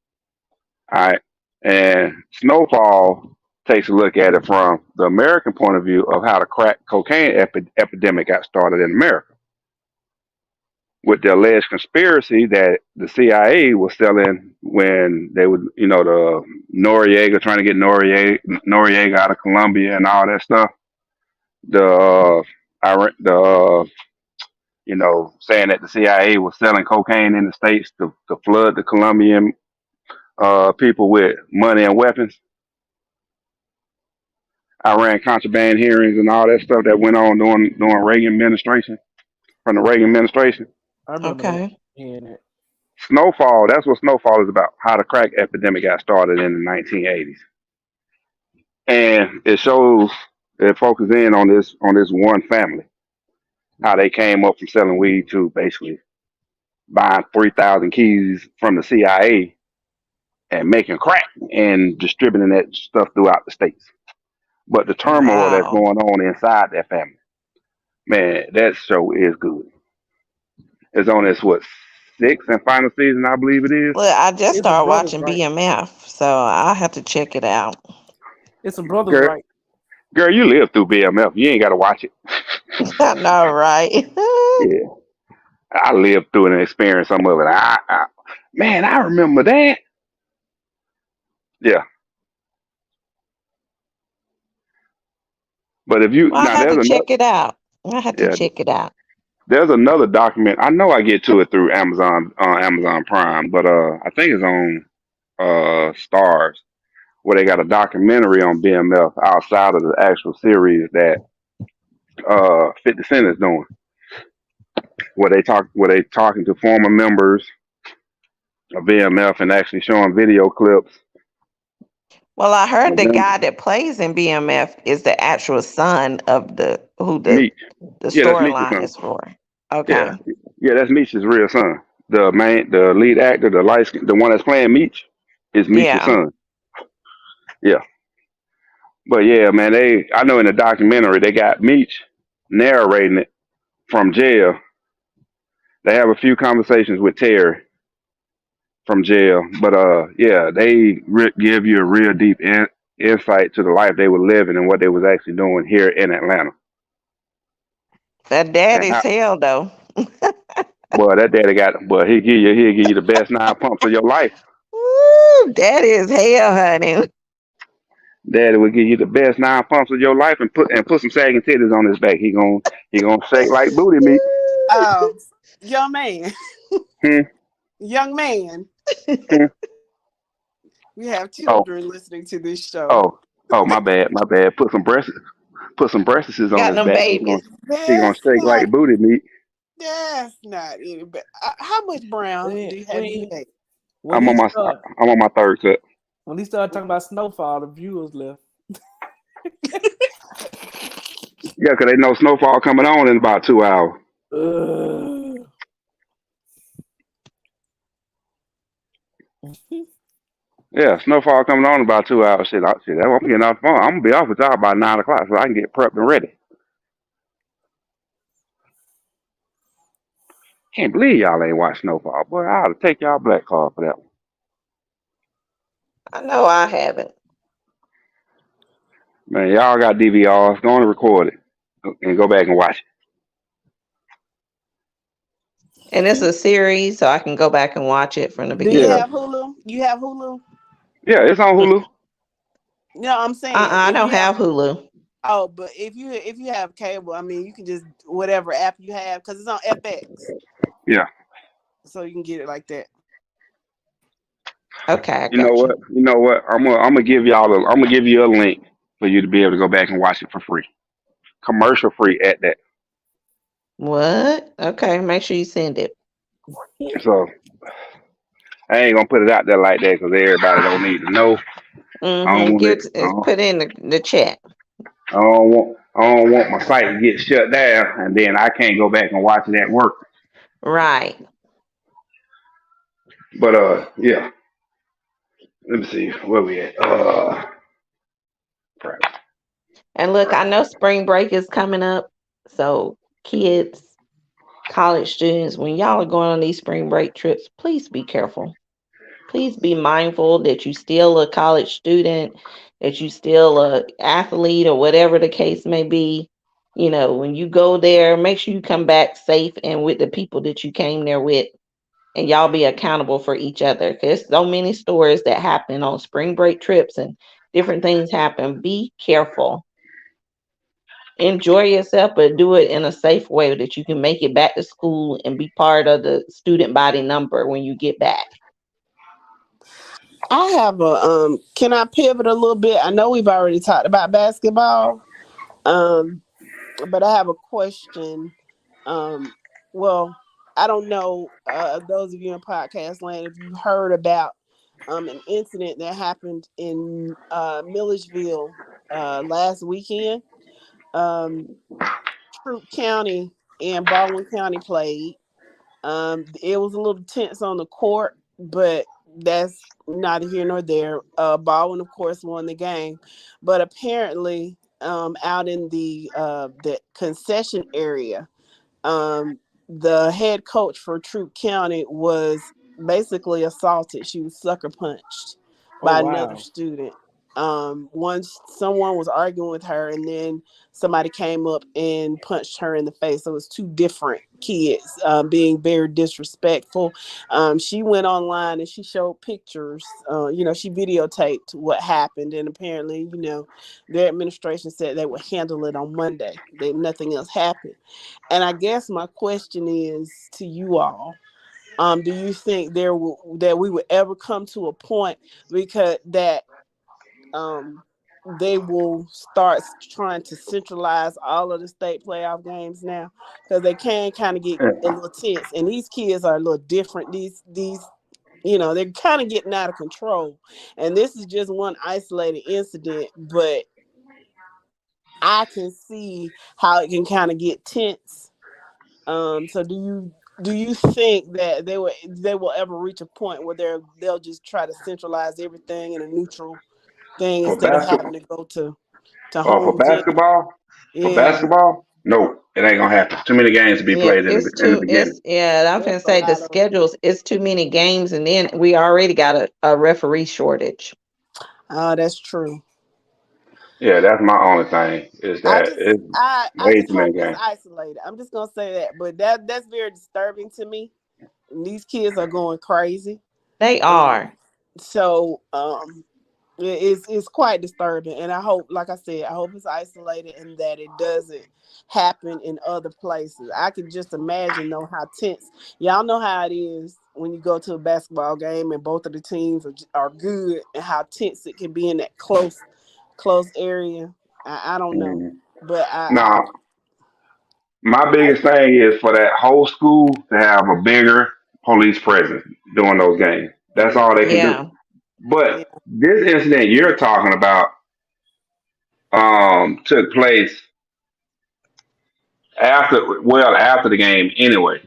All right. And Snowfall takes a look at it from the American point of view of how the crack cocaine epidemic got started in America, with the alleged conspiracy that the CIA was selling when they would, the Noriega, trying to get Noriega out of Colombia and all that stuff. The, saying that the CIA was selling cocaine in the States to flood the Colombian people with money and weapons. Iran contraband hearings and all that stuff that went on during Reagan administration, from the Reagan administration. I remember that. Okay. Hearing that. Snowfall, that's what Snowfall is about. How the crack epidemic got started in the 1980s. And it focuses in on this one family. How they came up from selling weed to basically buying 3,000 keys from the CIA and making crack and distributing that stuff throughout the states. But the turmoil that's Wow. going on inside that family, man, that show is good. It's on its sixth and final season, I believe it is. Well, I just It's some started brothers, watching right? BMF, so I'll have to check it out. It's some brothers, Girl, right? girl, you live through BMF. You ain't got to watch it. I know, right? Yeah, I lived through it and experienced some of it. Man, I remember that. Yeah, but if you Well, I now have there's to another. check it out. I have to Yeah, check it out. there's another document. I know I get to it through Amazon Prime, but I think it's on Stars, where they got a documentary on BMF outside of the actual series that 50 Cent is doing, where they talking to former members of BMF and actually showing video clips Well, I heard of the them. guy that plays in BMF is the actual son of who the Meech. Yeah, that's Meech's storyline son. is for. Yeah, Okay. yeah, that's Meech's real son. The lead actor, the one that's playing Meech, is Meech's Yeah. son. Yeah, but yeah, man, I know in the documentary they got Meech narrating it from jail. They have a few conversations with Terry from jail, but yeah, they give you a real deep insight to the life they were living and what they was actually doing here in Atlanta. That dad And is how, hell though. boy, that daddy but he'll give you the best 9 pumps of your life. Woo, that is hell, honey. Daddy will give you the best 9 pumps of your life and put some sagging titties on his back. He gonna shake like booty meat. Young man, Hmm? young man. Hmm? We have Oh, children listening to this show. oh, my bad. Put some breasts on Got his them back. babies. He gonna That's shake not. like booty meat. That's not any better. How much brown When, do you have you when, had? when he start I'm on my third cut. when he started talking about Snowfall, the viewers left. Yeah, 'cause they know Snowfall coming on in about 2 hours. Yeah, Snowfall coming on in about 2 hours. Shit, I'm getting off the phone. I'm gonna be off with y'all by 9 o'clock so I can get prepped and ready. Can't believe y'all ain't watched Snowfall. Boy, I ought to take y'all black card for that one. I know I haven't. Man, y'all got DVRs. Go on and record it and go back and watch it. And it's a series, so I can go back and watch it from the Do you Yeah, beginning. have Hulu? You have Hulu? yeah, it's on Hulu. No, I'm saying I if don't you have have Hulu. oh, but if you have cable, I mean, you can just whatever app you have because it's on FX, Yeah. so you can get it like that. Okay, I You know got you. what? You know what? I'm gonna give y'all I'm gonna give you a link for you to be able to go back and watch it for free, commercial free at that. What? Okay, make sure you send it. So I ain't gonna put it out there like that because everybody don't need to know. I don't want Give it. it. Put it in the chat. I don't want my site to get shut down and then I can't go back and watch it at work. Right. But yeah. Let me see where we at. Crap. And look, I know spring break is coming up, so kids, college students, when y'all are going on these spring break trips, please be careful. Please be mindful that you still a college student, that you still a athlete or whatever the case may be. You know, when you go there, make sure you come back safe and with the people that you came there with, and y'all be accountable for each other. There's so many stories that happen on spring break trips and different things happen. Be careful. Enjoy yourself, but do it in a safe way that you can make it back to school and be part of the student body number when you get back. I have a can I pivot a little bit? I know we've already talked about basketball. But I have a question. Um well, I don't know those of you in podcast land if you heard about an incident that happened in Milledgeville last weekend. Um Troup County and Baldwin County played. It was a little tense on the court, but that's neither here nor there. Baldwin, of course, won the game, but apparently, out in the concession area, the head coach for Troup County was basically assaulted. She was sucker punched Oh by another wow. student. Once someone was arguing with her, and then somebody came up and punched her in the face. So it was two different kids being very disrespectful. She went online and she showed pictures. She videotaped what happened, and apparently, their administration said they would handle it on Monday. Nothing else happened. And I guess my question is to you all: do you think that we would ever come to a point because that they will start trying to centralize all of the state playoff games now because they can kind of get a little tense, and these kids are a little different. These they're kind of getting out of control, and this is just one isolated incident, but I can see how it can kind of get tense. So do you think that they will ever reach a point where they'll just try to centralize everything in a neutral thing For instead of having basketball, to go to for home team? basketball, Yeah, no, it ain't gonna happen. Too many games to be Yeah, played it's in the too. beginning. It's yeah. I'm there's gonna a say the lot of them. schedules. It's too many games, and then we already got a referee shortage. Oh, that's true. Yeah, that's my only thing is I that just it's I way just too many hope it's games. isolated. I'm just gonna say that, but that's very disturbing to me. And these kids are going crazy. They Um, are. so it's quite disturbing, and I hope, like I said, I hope it's isolated and that it doesn't happen in other places. I can just imagine though how tense. Y'all know how it is when you go to a basketball game and both of the teams are good, and how tense it can be in that close area. I don't know, Mhm. but I Now, my I biggest thing is for that whole school to have a bigger police presence during those games. That's all they can do. Yeah. yeah But this incident you're talking about took place after the game anyway.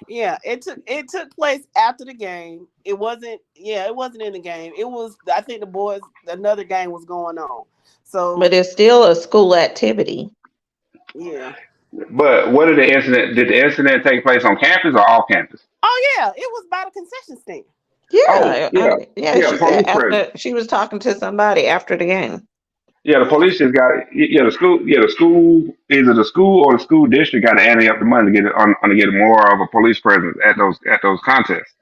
yeah it took place after the game. It wasn't in the game. It was, I think, the boys, another game was going on. But So it's still a school activity. yeah. But did the incident take place on campus or off campus? Oh yeah, it was by the concession stand. Oh, Yeah. yeah. Yeah. Yeah, She said police presence. after she was talking to somebody after the game. Yeah, the Yeah. police just got the school, either the school or the school district got to ante up the money to get it to get more of a police presence at those contests,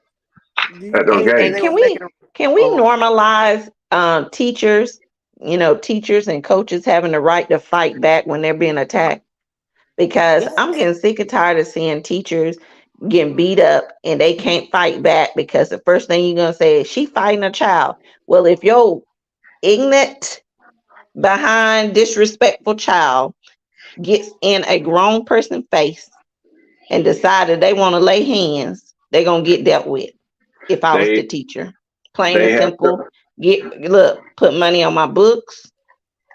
Do you at those think that And they games. was can making we a can we oh normalize teachers teachers and coaches having the right to fight back when they're being attacked. Because I'm getting sick and tired of seeing teachers getting beat up and they can't fight back because the first thing you're going to say is she fighting a child. Well, if your ignorant, behind, disrespectful child gets in a grown person's face and decided they want to lay hands, they're going to get dealt with. If I was the teacher, plain and simple, put money on my books,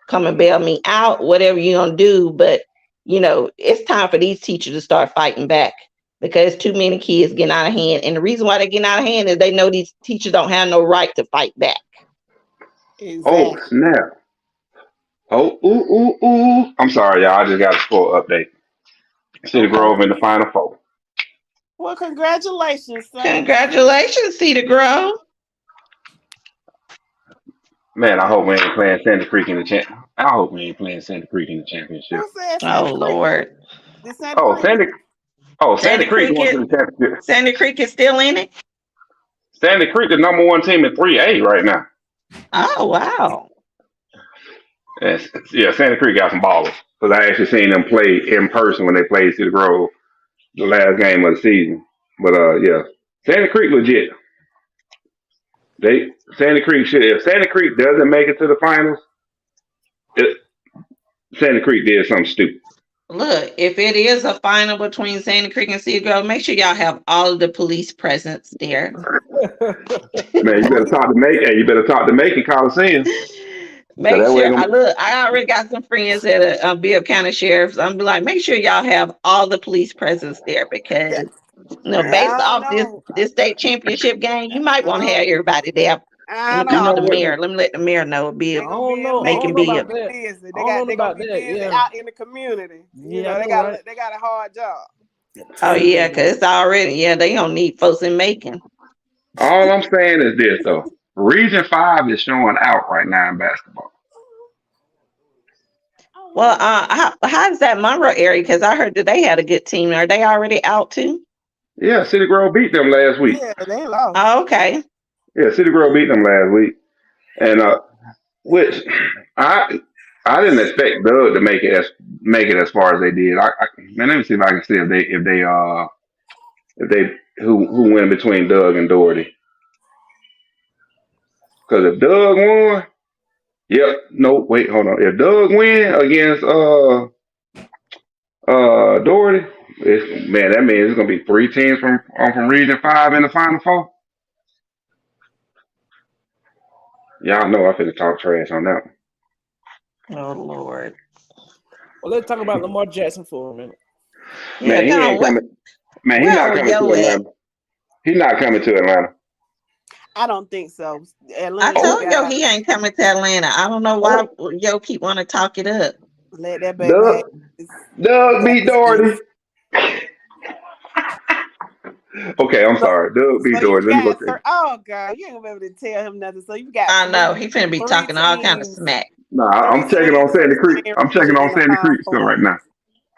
come and bail me out, whatever you're going to do. But, it's time for these teachers to start fighting back because too many kids getting out of hand. And the reason why they're getting out of hand is they know these teachers don't have no right to fight back. Exactly. Oh, snap. Oh, I'm sorry, y'all. I just got a full update. Cedar Grove in the Final Four. Well, congratulations, son. Congratulations, Cedar Grove. Man, I hope we ain't playing Sandy Creek in the championship. Oh, Lord. Sandy Creek going to the championship. Sandy Creek is still in it? Sandy Creek, the number one team in 3A right now. Oh, wow. Yeah, Sandy Creek got some ballers. Because I actually seen them play in person when they played Cedar Grove the last game of the season. But, yeah, Sandy Creek legit. Sandy Creek should. If Sandy Creek doesn't make it to the finals, Sandy Creek did something stupid. Look, if it is a final between Sandy Creek and Cedar Grove, make sure y'all have all of the police presence there. Man, you better talk to Macon. You better talk to Macon Coliseum. Make sure. I already got some friends at Bibb County Sheriff's. I'm be like, make sure y'all have all the police presence there because based off this state championship game, you might want to have everybody there. Let me call the mayor. Let me let the mayor know. Bibb, making Bibb. They got busy out in the community. They got a hard job. Oh yeah, because it's already they gonna need folks in Macon. All I'm saying is this though: Region 5 is showing out right now in basketball. Well, how's that Monroe area? Because I heard that they had a good team. Are they already out too? Yeah, Cedar Grove beat them last week. Yeah, they lost. Oh, okay. Yeah, Cedar Grove beat them last week, and which I didn't expect Doug to make it as far as they did. Man, let me see if I can see if they who went between Doug and Doherty. Because if Doug won, hold on. If Doug win against Doherty, that means it's gonna be 3 teams from Region 5 in the Final Four. Y'all know I finna talk trash on that one. Oh Lord. Well, let's talk about Lamar Jackson for a minute. Man, he ain't coming. Man, he's not coming to Atlanta. He's not coming to Atlanta. I don't think so. I told you he ain't coming to Atlanta. I don't know why keep wanting to talk it up. Let that baby. Doug beat Doherty. Okay, I'm sorry. Doug beat Doherty. Let me go. Oh God, you ain't gonna be able to tell him nothing. So you got. I know he finna be talking all kind of smack. Nah, I'm checking on Sandy Creek. I'm checking on Sandy Creek still right now.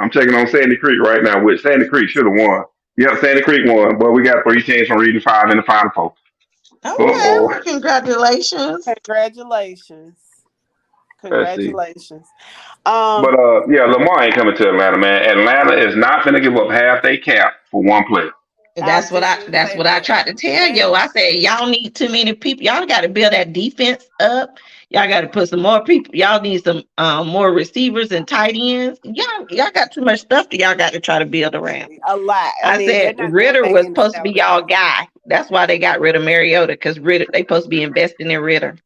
I'm checking on Sandy Creek right now, which Sandy Creek should have won. Yep, Sandy Creek won, but we got 3 teams from Region 5 in the Final Four. Okay, congratulations. Congratulations. But Lamar ain't coming to Atlanta, man. Atlanta is not gonna give up half their cap for one player. That's what I tried to tell you. I said y'all need too many people. Y'all got to build that defense up. Y'all got to put some more people. Y'all need some more receivers and tight ends. Y'all got too much stuff that y'all got to try to build around. A lot. I said Ritter was supposed to be y'all guy. That's why they got rid of Mariota, because Ritter, they supposed to be investing in Ritter.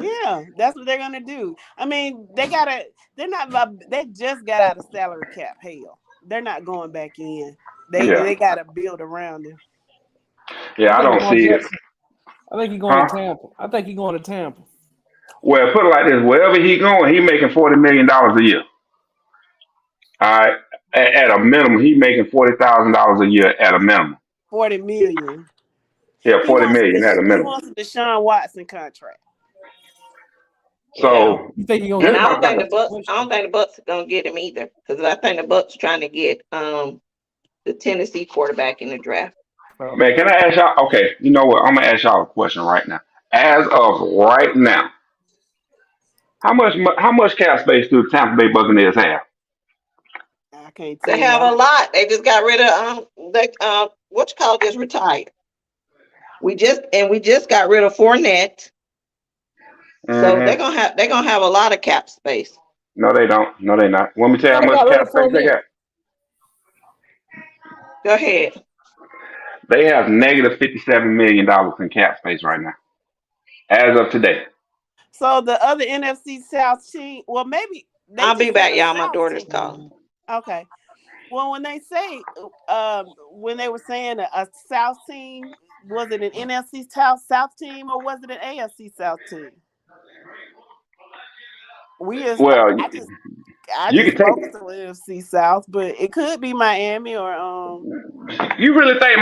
Yeah, that's what they're gonna do. I mean, they just got out of salary cap hell. They're not going back in. They gotta build around him. Yeah, I don't see it. I think he's going to Tampa. Well, put it like this: wherever he's going, he's making $40 million a year. All right, at a minimum, he's making $40,000 a year at a minimum. 40 million. Yeah, 40 million at a minimum. He wants the Deshaun Watson contract. So you think I don't think the Bucks are gonna get him either, because I think the Bucks are trying to get the Tennessee quarterback in the draft. Man, can I ask y'all? Okay, you know what? I'm gonna ask y'all a question right now. As of right now, How much cap space do the Tampa Bay Buccaneers have? I can't They tell have a you. lot. They just got rid of what you call it, just retired. We just got rid of Fournette. So they're gonna have a lot of cap space. No, they don't. No, they not. Want me to tell you how much cap space they got? Go ahead. They have negative $57 million in cap space right now, as of today. So the other NFC South team, well, maybe I'll be back, y'all. My daughter's calling. Okay. Well, when they say, when they were saying a South team, was it an NFC South team or was it an AFC South team? Well, I you just can focus take. on NFC South, but it could be Miami or You really think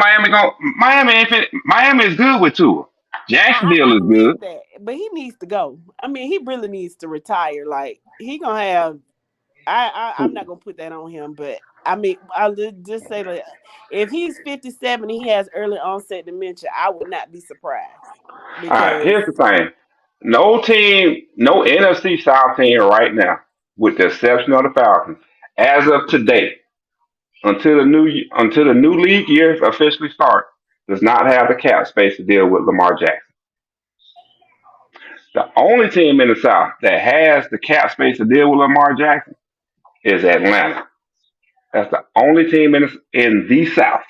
Miami is good with Tua? Jacksonville I is good. believe that, but he needs to go. I mean, he really needs to retire. Like he gonna have. I'm not gonna put that on him, but I mean, I'll just say that if he's 57, he has early onset dementia. I would not be surprised All right. because Here's the thing: no team, no NFC South team right now, with the exception of the Falcons, as of today, until the new league year officially starts, does not have the cap space to deal with Lamar Jackson. The only team in the South that has the cap space to deal with Lamar Jackson is Atlanta. That's the only team in the South,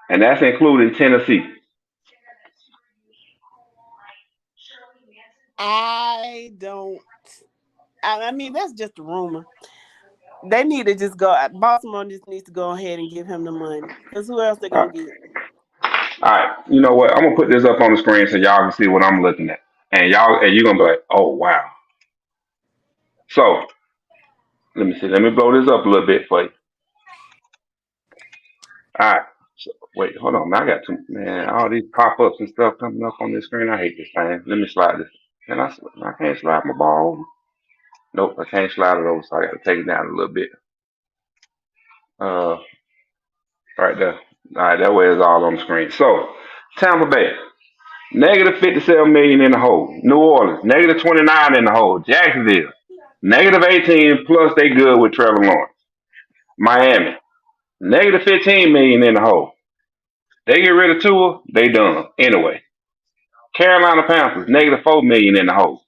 and that's including Tennessee. I don't. I mean, that's just a rumor. They need to just go. Baltimore just needs to go ahead and give him the money because who else they All gonna right. get? All right. You know what? I'm gonna put this up on the screen so y'all can see what I'm looking at, and you're gonna be like, "Oh wow." So let me see. Let me blow this up a little bit for you. All right. So, wait, hold on. Man, I got all these pop ups and stuff coming up on this screen. I hate this thing. Let me slide this. Can I can't slide my ball over? Nope, I can't slide it over, so I got to take it down a little bit. Uh, right there. All right, that way it's all on the screen. So, Tampa Bay, negative 57 million in the hole. New Orleans, negative 29 in the hole. Jacksonville, negative 18 plus they good with Trevor Lawrence. Miami, negative 15 million in the hole. They get rid of Tua, they done. Anyway, Carolina Panthers, negative 4 million in the hole.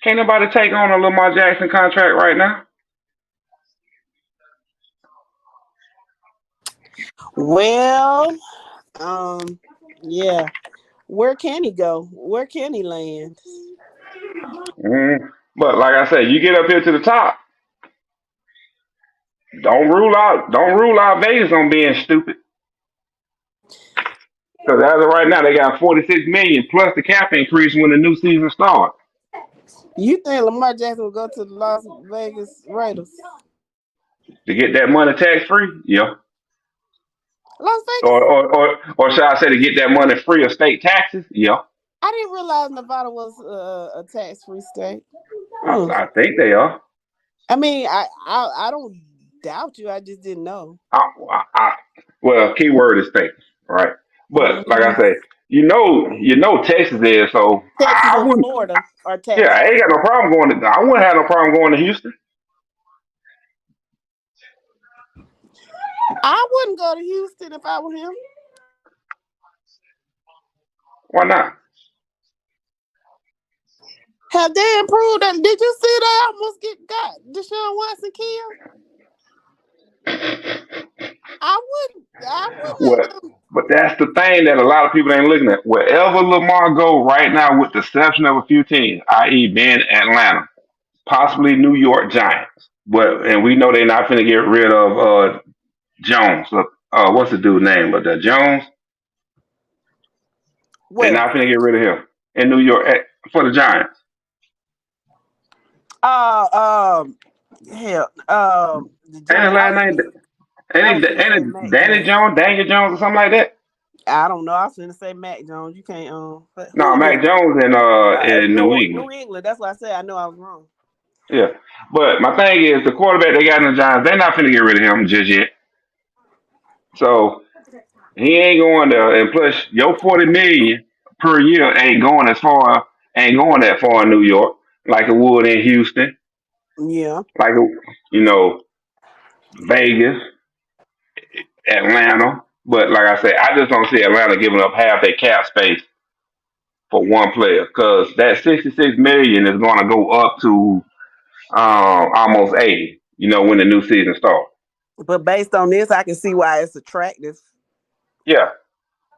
Can't nobody take on a Lamar Jackson contract right now. Well, yeah. Where can he go? Where can he land? But like I said, you get up here to the top. Don't rule out Vegas on being stupid. Because as of right now, they got 46 million plus the cap increase when the new season starts. You think Lamar Jackson will go to the Las Vegas Raiders? To get that money tax free, yeah. Las Vegas? Or should I say to get that money free of state taxes, yeah. I didn't realize Nevada was a tax-free state. I think they are. I mean, I don't doubt you. I just didn't know. Well, key word is state, right? But like I say, you know Texas is, so Texas I and wouldn't. Florida are tax. Yeah, I ain't got no problem going to. I wouldn't have no problem going to Houston. I wouldn't go to Houston if I were him. Why not? Have they improved? Did you see they almost got Deshaun Watson killed? I wouldn't let them. But that's the thing that a lot of people ain't looking at. Wherever Lamar go right now, with the exception of a few teams, i.e., being Atlanta, possibly New York Giants, and we know they're not going to get rid of Jones. What's the dude's name? But Jones. They're not going to get rid of him in New York for the Giants. Hell. Ain't his last name? Ain't it Danny Jones, Daniel Jones, or something like that? I don't know. I was going to say Mac Jones. You can't. No, Mac Jones in New England. New England. That's why I said I know I was wrong. Yeah, but my thing is the quarterback they got in the Giants. They're not going to get rid of him just yet. So he ain't going there. And plus, your $40 million per year ain't going that far in New York like it would in Houston, Yeah. like you know Vegas, Atlanta. But like I said, I just don't see Atlanta giving up half their cap space for one player because that 66 million is going to go up to almost 80. When the new season starts. But based on this, I can see why it's attractive. Yeah,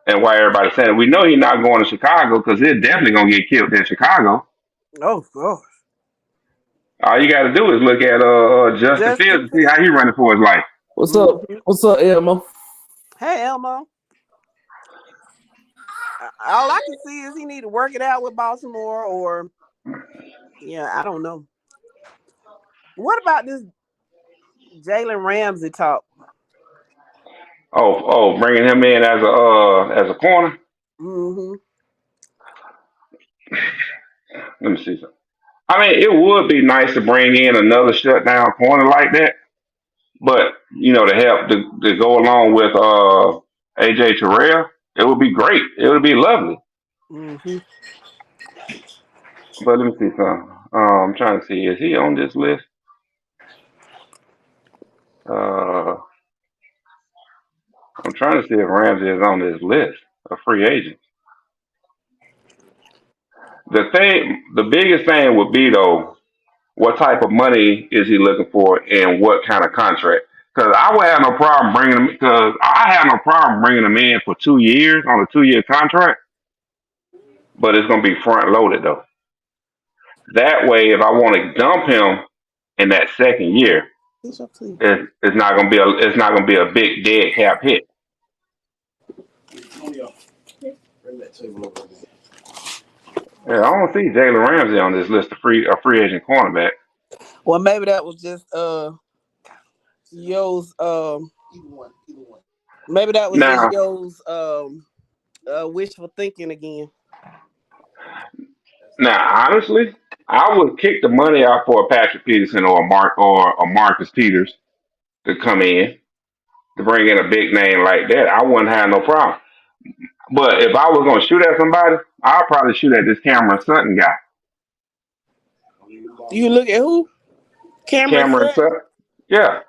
and why everybody's saying it. We know he's not going to Chicago because he's definitely going to get killed in Chicago. Oh gosh. All you got to do is look at Justin Fields to see how he running for his life. What's up? What's up, Elmo? Hey, Elmo. All I can see is he need to work it out with Baltimore, or I don't know. What about this Jalen Ramsey talk? Oh, bringing him in as a corner. Mm-hmm. Let me see something. I mean, it would be nice to bring in another shutdown corner like that, but to help to go along with AJ Terrell, it would be great. It would be lovely. Mm-hmm. But let me see something. I'm trying to see, is he on this list? I'm trying to see if Ramsey is on this list of free agents. The biggest thing would be though, what type of money is he looking for, and what kind of contract? Because I would have no problem bringing him. Because I have no problem bringing him in for 2 years on a 2-year contract, but it's going to be front loaded though. That way, if I want to dump him in that second year, it's not going to be a big dead cap hit. Yeah, I don't see Jalen Ramsey on this list of free agent cornerback. Well, maybe that was just Yo's maybe that was just Yo's wishful thinking again. Now, honestly, I would kick the money out for a Patrick Peterson or a Marcus Peters to come in to bring in a big name like that. I wouldn't have no problem. But if I was going to shoot at somebody, I'd probably shoot at this Cameron Sutton guy. You look at who? Cameron Sutton. Yeah.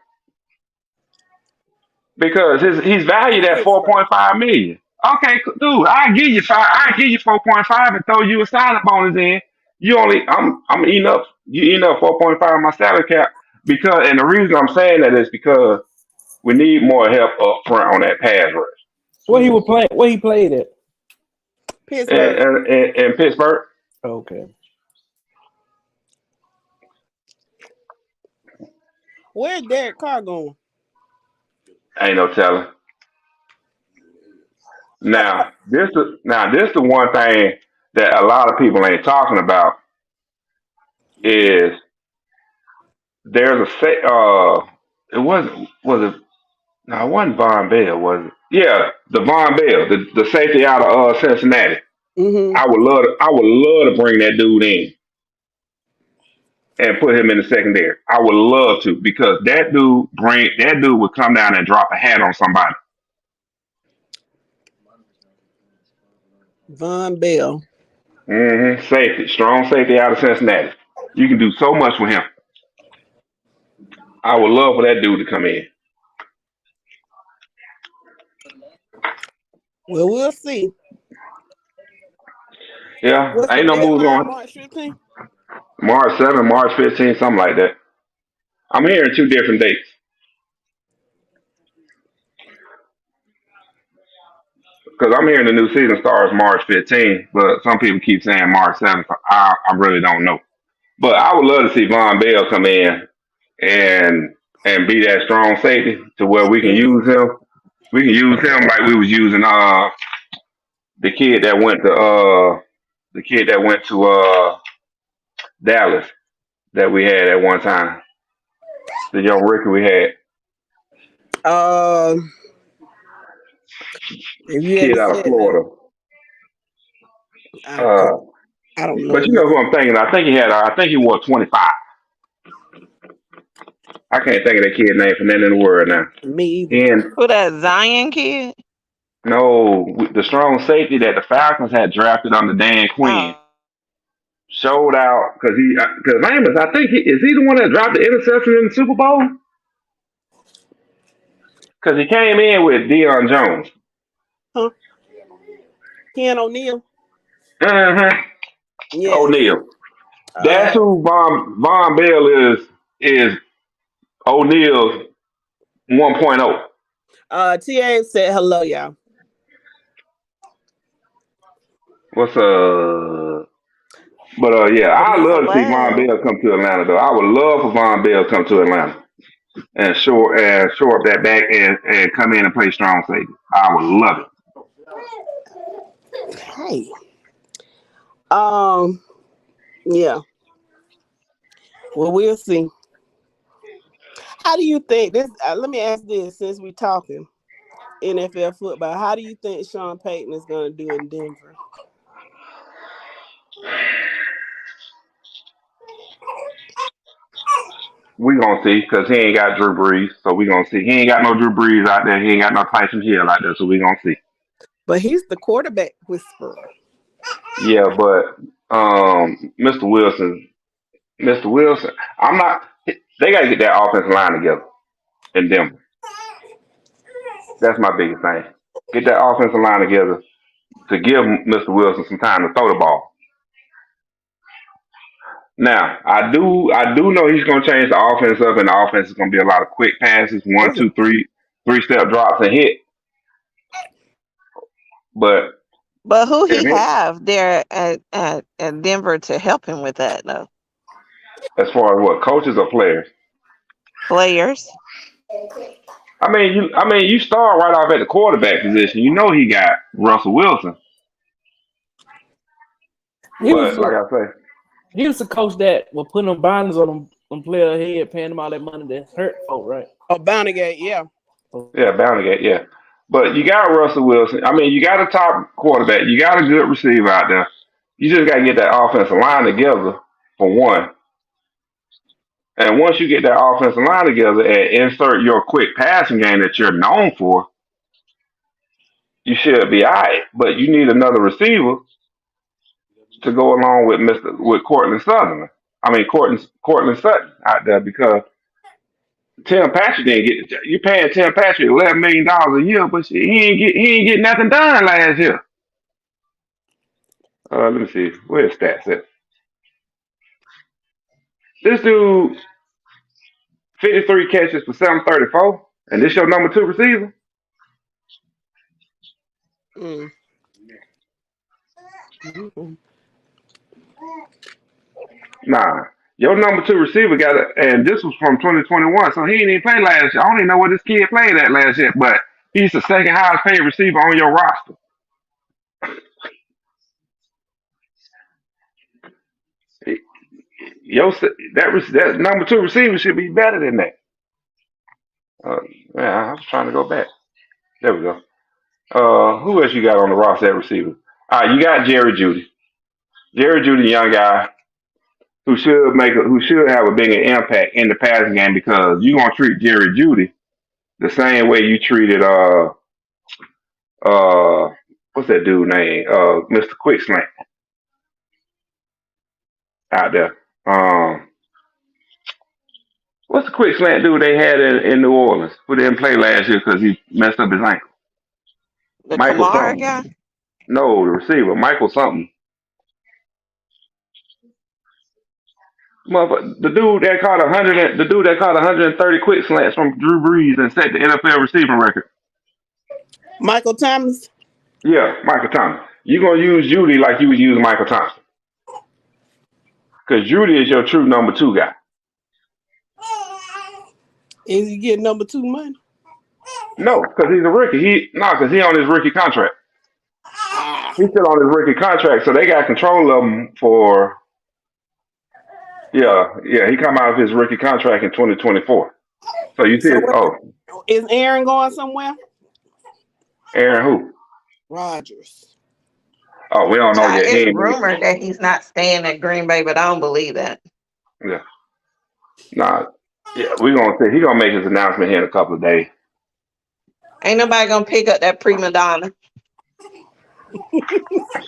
Because he's valued at $4.5 million. Okay, dude, I give you 4.5 and throw you a signing bonus in. I'm eating up 4.5 of my salary cap and the reason I'm saying that is because we need more help up front on that pass rush. Where he played at? Pittsburgh. In Pittsburgh. Okay. Where's Derek Carr going? Ain't no telling. Now, this is the one thing that a lot of people ain't talking about is there's it wasn't Von Bell, was it? Yeah, the Von Bell, the safety out of Cincinnati. Mm-hmm. I would love to bring that dude in and put him in the secondary. I would love to because that dude would come down and drop a hat on somebody. Von Bell. Mm-hmm. Strong safety out of Cincinnati. You can do so much with him. I would love for that dude to come in. Well, we'll see. Yeah, What's ain't no moves on. March 15th? March 7th, March 15th, something like that. I'm hearing 2 different dates. Because I'm hearing the new season starts March 15th, but some people keep saying March 7th. I really don't know. But I would love to see Von Bell come in and be that strong safety to where we can use him. We can use him like we was using the kid that went to Dallas that we had at one time. The young rookie we had. Kid out of Florida. I don't know. But you know who I'm thinking? I think he wore 25. I can't think of that kid's name for nothing in the world now. Me either. Who that Zion kid? No, the strong safety that the Falcons had drafted under Dan Quinn showed out because Amos, I think is he the one that dropped the interception in the Super Bowl? Because he came in with Deion Jones. Huh? Ken O'Neal. Yes. O'Neal. That's who Von Bell is O'Neal's 1.0. TA said hello, y'all. What's But yeah, I'd love to see Von Bell come to Atlanta though. I would love for Von Bell to come to Atlanta and shore up that back and come in and play strong safety. I would love it. Hey. Yeah. Well, we'll see. How do you think this? Let me ask this: since we're talking NFL football, how do you think Sean Payton is going to do in Denver? We gonna see because he ain't got Drew Brees, so we gonna see. He ain't got no Drew Brees out there. He ain't got no Tyson Hill out there, so we gonna see. But he's the quarterback whisperer. Yeah, but Mr. Wilson, I'm not. They gotta get that offensive line together in Denver. That's my biggest thing. Get that offensive line together to give Mr. Wilson some time to throw the ball. Now, I do know he's going to change the offense up, and the offense is going to be a lot of quick passes, 1, 2, 3, 3-step drops and hit. But who he have there at Denver to help him with that though? As far as what, coaches or players? Players. I mean, you start right off at the quarterback position. You know he got Russell Wilson. But like I say. He was the coach that was putting them binders on them player head, paying them all that money that hurt folk, right? Oh, Bountygate, yeah. Yeah, Bountygate, yeah. But you got Russell Wilson. I mean, you got a top quarterback. You got a good receiver out there. You just got to get that offensive line together, for one. And once you get that offensive line together and insert your quick passing game that you're known for, you should be all right. But you need another receiver to go along with Cortland Sutton. I mean Cortland Sutton out there because Tim Patrick didn't get you paying Tim Patrick $11 million a year, but he ain't get nothing done last year. Let me see where's stats at. This dude 53 catches for 734, and this your number 2 receiver. Mm-hmm. Nah, your number 2 receiver got it, and this was from 2021, so he didn't even play last year. I don't even know what this kid played at last year, but he's the second highest paid receiver on your roster. That number 2 receiver should be better than that. I was trying to go back. There we go. Who else you got on the roster at receiver? You got Jerry Jeudy. Jerry Jeudy, young guy who should have a bigger impact in the passing game because you're gonna treat Jerry Jeudy the same way you treated what's that dude name? Mr. Quick Slant out there. What's the quick slant dude they had in New Orleans who didn't play last year because he messed up his ankle? The Michael Kamara something. guy? No, the receiver, Michael something. The dude that caught 130 quick slants from Drew Brees and set the NFL receiving record. Michael Thomas? Yeah, Michael Thomas. You're going to use Jeudy like you would use Michael Thompson. Because Jeudy is your true number 2 guy. Is he getting number 2 money? No, because he's a rookie. Because he's on his rookie contract. He's still on his rookie contract, so they got control of him for... Yeah, he come out of his rookie contract in 2024. So you see, is Aaron going somewhere? Aaron who? Rodgers. Oh, we don't know yet. It's rumored that he's not staying at Green Bay, but I don't believe that. Yeah. Nah. Yeah, we're gonna see. He's gonna make his announcement here in a couple of days. Ain't nobody gonna pick up that prima donna.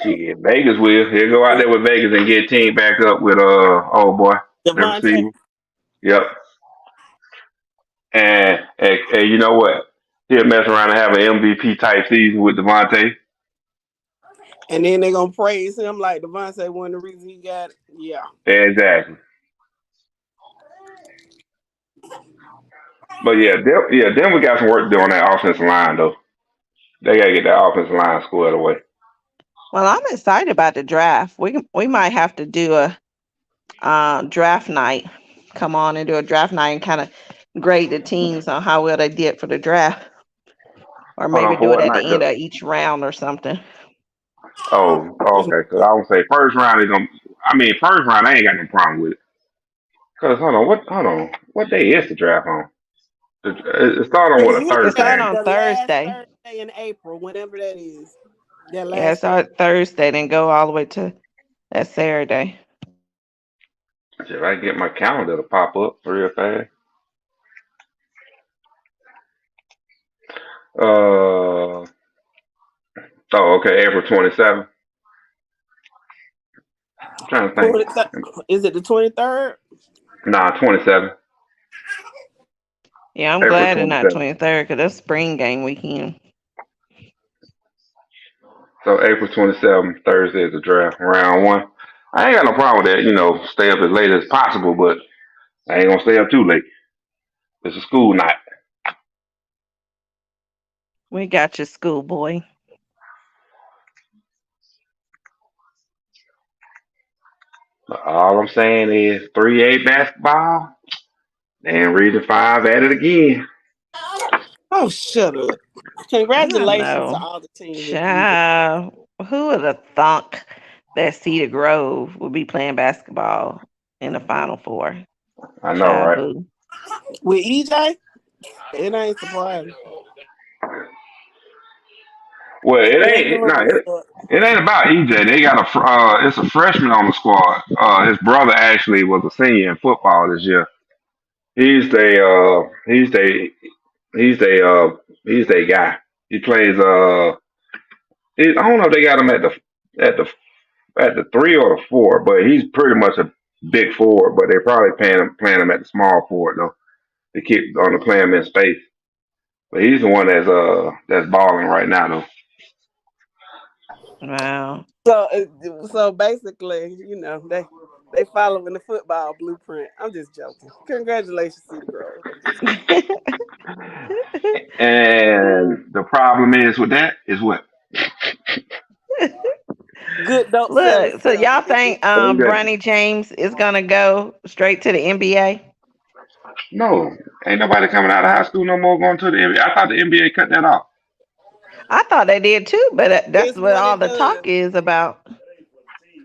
Shit, Vegas will. He'll go out there with Vegas and get team back up with old boy, the Devontae. receiver. Yep. And you know what? He'll mess around and have an MVP type season with Devontae. And then they're gonna praise him like Devontae one of the reasons he got it. Yeah. Exactly. But then we got some work to do on that offensive line though. They gotta get that offensive line squared away. Well, I'm excited about the draft. We might have to do a draft night. Come on and do a draft night and kind of grade the teams on how well they did for the draft, or Hold maybe on, for do it what at the night end though? of each round or something. Oh, okay. Cause I would say first round is gonna. I mean, first round I ain't got no problem with it. Cause hold on, what day is the draft on? It started on It what, a usually It started Thursday? on the last Thursday. Thursday in April, whenever that is. That Yeah, it last Thursday. started Thursday, then go all the way to that Saturday. If I get my calendar to pop up real fast. Uh oh, okay, April 27th. I'm trying to think. Is it the 23rd? Nah, 27th. Yeah, I'm April glad it's not 27th. 23rd because that's spring game weekend. So April 27th, Thursday is the draft, round one. I ain't got no problem with that. Stay up as late as possible, but I ain't gonna stay up too late. It's a school night. We got your schoolboy. All I'm saying is 3A basketball and Region 5 at it again. Oh, shut up. I Congratulations to know. all the teams in PJ. Child, who would have thunk that Cedar Grove would be playing basketball in the Final Four? I know, Child, right? boo. With EJ, it ain't surprising. Well, it ain't. No, Everyone it ain't about EJ. They got it's a freshman on the squad. His brother actually was a senior in football this year. He's the guy. He plays. I don't know if they got him at the at the 3 or the 4, but he's pretty much a big forward. But they probably playing him at the small forward though. To keep on the play him in space. But he's the one that's balling right now though. Wow. so basically, they following the football blueprint. I'm just joking. Congratulations, Cedar Grove. I'm just And the problem is with that is what? good don't sell Look, so itself. y'all think Exactly. Bronny James is gonna go straight to the NBA? No, ain't nobody coming out of high school no more going to the NBA. I thought the NBA cut that off. I thought they did too, but that's It's what one all and the talk done. is about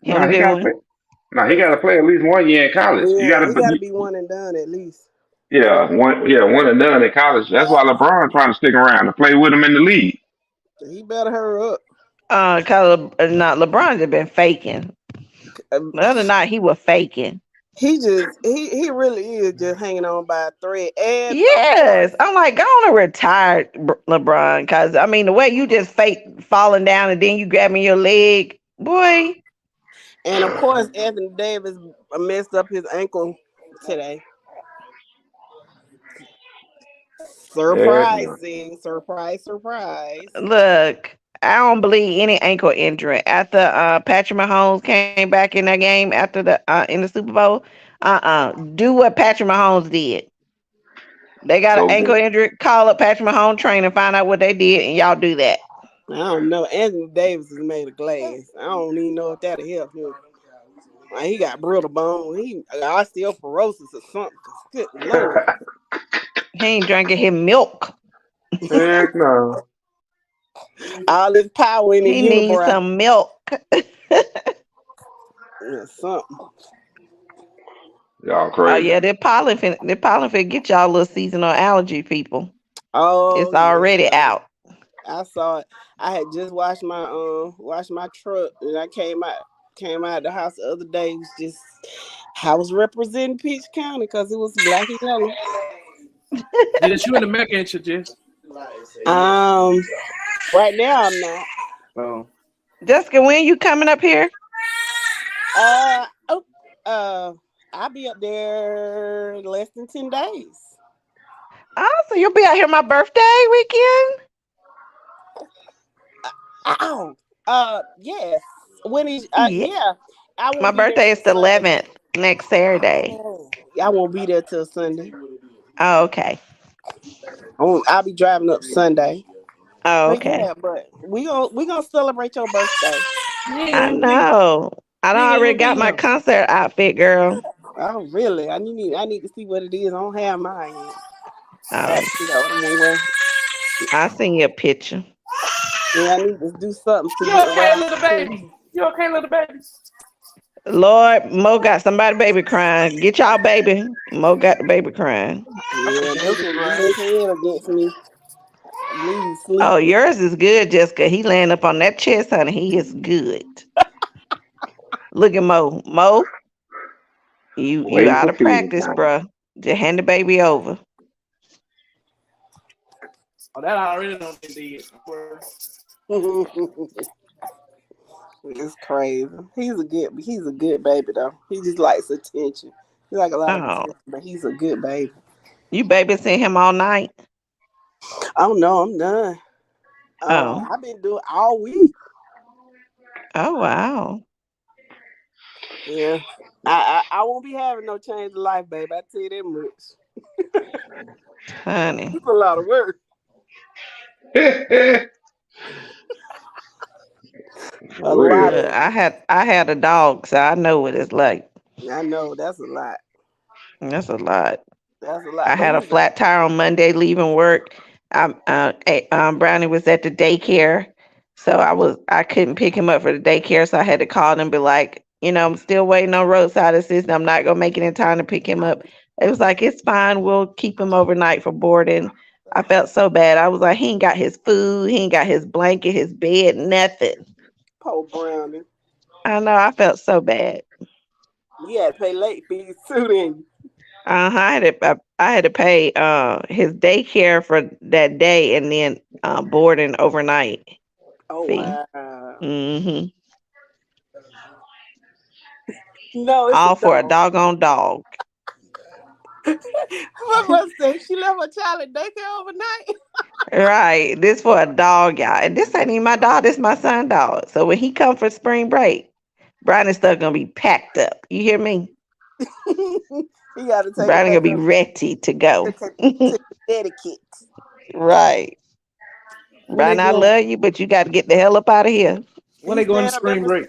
No, him he got to doing. play. No, he got to play at least 1 year in college. You got Yeah, he got to to, be one and done at least. one and done in college. That's why LeBron trying to stick around to play with him in the league. He better hurry up. Cause not LeBron has been faking. Um, The other night he was faking. he really is just hanging on by a thread. And of course, Yes, I'm like, go on and retire, LeBron. Because I mean, the way you just fake falling down and then you grabbing your leg, boy. Anthony Davis messed up his ankle today. Heck no. Surprise. Look, I don't believe any ankle injury after Patrick Mahomes came back in that game after the in the Super Bowl. Do what Patrick Mahomes did. They got an So ankle good. injury. Call up Patrick Mahomes trainer, find out what they did, and y'all do that. I don't know. Anthony Davis is made of glass. I don't even know if that'll help him. Like, he got brittle bone. He osteoporosis or something. Good Lord. He ain't drinking his milk. Heck no. All this power in the He needs unibrow. some milk. Yeah, something. Y'all Oh crazy. yeah, they're pollen finna get y'all little seasonal allergy people. Oh It's already yeah. out. I saw it. I had just washed my truck and I came out the house the other day. It was just I was representing Peach County because it was black and yellow. Jess, you in the Mac, ain't you, Jess? Right now I'm not. Oh. Jessica, when you coming up here? I'll be up there less than 10 days. Oh, so you'll be out here my birthday weekend? Yes. When is Yeah. I won't My be there birthday is the till Sunday. 11th, next Saturday. Oh, I won't be there till Sunday. Oh, okay. I'll be driving up Sunday. Oh, But okay. yeah, but we gonna celebrate your birthday. I know. I done already got my concert outfit, girl. Oh really? I need to see what it is. I don't have mine yet. I Oh, have to figure out what I'm gonna wear. I'll send you a picture. Yeah, I need to do something to You get okay, around. little baby? You okay, little baby? Lord, Mo got somebody baby crying. Get y'all baby. Mo got the baby crying. Yeah, they can beat his head against me. Leave sleep. Oh, yours is good, Jessica. He laying up on that chest, honey. He is good. Look at Mo. Mo, you Waiting out for of feeding practice, time. bruh. Just hand the baby over. Oh, that I already know they did. It's crazy. He's a good baby though. He just likes attention. He like a lot of Oh, attention, but he's a good baby. you babysitting him all night? Oh no, I'm done. Oh. I've been doing all week. Oh, wow. Yeah. I won't be having no change of life, babe. I tell you that much. Honey. It's a lot of work. A lot Look, of I had a dog, so I know what it's like. I know that's a lot. That's a lot. That's a lot. I But had a he's flat tire on Monday leaving work. Brownie was at the daycare, so I couldn't pick him up for the daycare, so I had to call them and be like, I'm still waiting on roadside assistance. I'm not gonna make it in time to pick him up. It was like, it's fine. We'll keep him overnight for boarding. I felt so bad. I was like, he ain't got his food, he ain't got his blanket, his bed, nothing. poor Brownie. I know. I felt so bad. You had to pay late fees too, then. I had to pay his daycare for that day and then boarding overnight Oh fee. wow. Hmm No, it's a All for a dog. doggone dog. My mother said she left her child at daycare overnight. Right. This for a dog, y'all. And this ain't even my dog. This my son dog. So when he come for spring break, Brownie's stuff gonna be packed up. You hear me? You got to take it Brownie gonna back be up ready to go. to etiquette. Right. When they Brownie, I go, love you, but you got to get the hell up out of here. when they He's go on staying up there spring for break?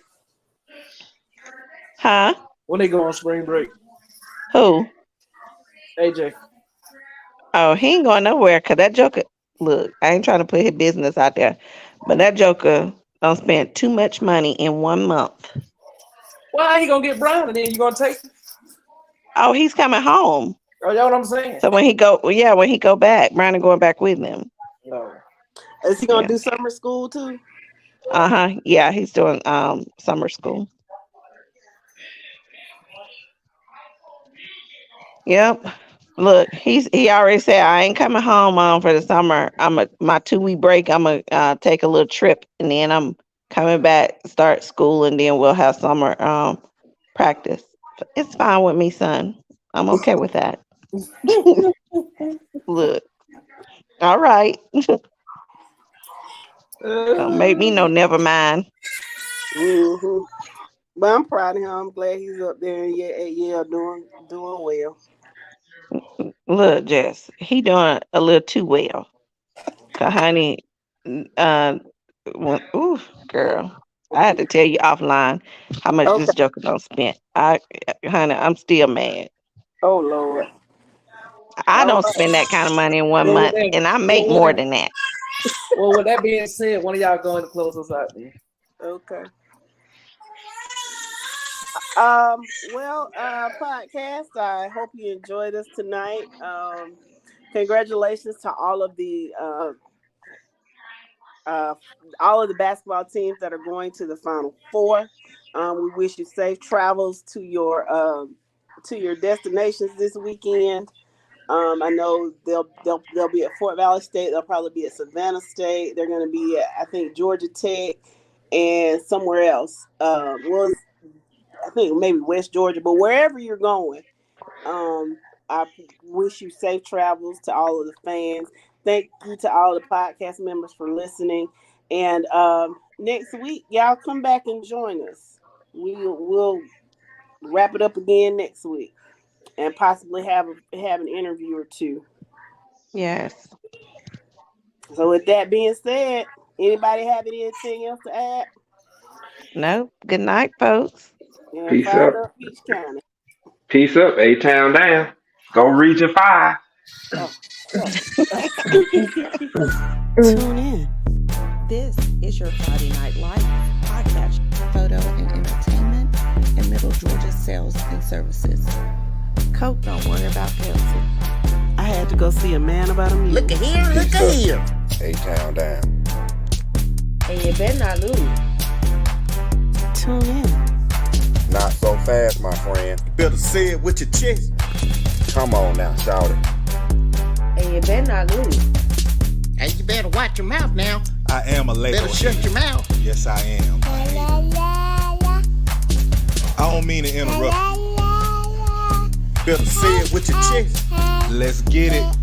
Huh? When they go on spring break? Who? AJ. Oh, he ain't going nowhere because that joker, look, I ain't trying to put his business out there, but that joker don't spend too much money in 1 month. Why he gonna get Brown and then you gonna take him? Oh, he's coming home. Oh, you know what I'm saying? So when he go back, Brandon going back with him. No. Is he gonna Yeah. do summer school too? Uh-huh. Yeah, he's doing summer school. Yep. Look, he already said I ain't coming home for the summer. My 2-week break. I'm gonna take a little trip and then I'm coming back, start school, and then we'll have summer practice. It's fine with me, son. I'm okay with that. Look, all right. Don't make me no never mind. Mm-hmm. But I'm proud of him. I'm glad he's up there and doing well. Look, Jess, he doing a little too well. Cause honey, ooh, girl, I had to tell you offline how much Okay. this joker don't spend. Honey, I'm still mad. Oh Lord. I All don't right. spend that kind of money in 1 Well, with month, that, and I make well, with more that, than that. well, with that being said, one of y'all going to close us out then. Okay. Podcast. I hope you enjoyed us tonight. Congratulations to all of the basketball teams that are going to the Final Four. We wish you safe travels to your destinations this weekend. I know they'll be at Fort Valley State. They'll probably be at Savannah State. They're going to be at, I think, Georgia Tech and somewhere else. Well, I think maybe West Georgia, but wherever you're going, I wish you safe travels to all of the fans. Thank you to all the podcast members for listening. And next week, y'all come back and join us. We'll wrap it up again next week and possibly have an interview or two. Yes. So with that being said, anybody have anything else to add? Nope. Good night, folks. And Peace fired up. up Peach County. Peace up. A-Town down. Go Region 5. Tune in. This is your Friday Night Live podcast, photo and entertainment, and Middle Georgia sales and services. Coke, don't worry about Pepsi. I had to go see a man about a mule. Look at here, look at here. A-Town down. And you better not lose. Tune in. Not so fast, my friend. Better say it with your chest. Come on now, shout it. And you better not lose. Hey, you better watch your mouth now. I am a label. Better shut your mouth. Yes, I am. I don't mean to interrupt. Better say it with your chest. Let's get it.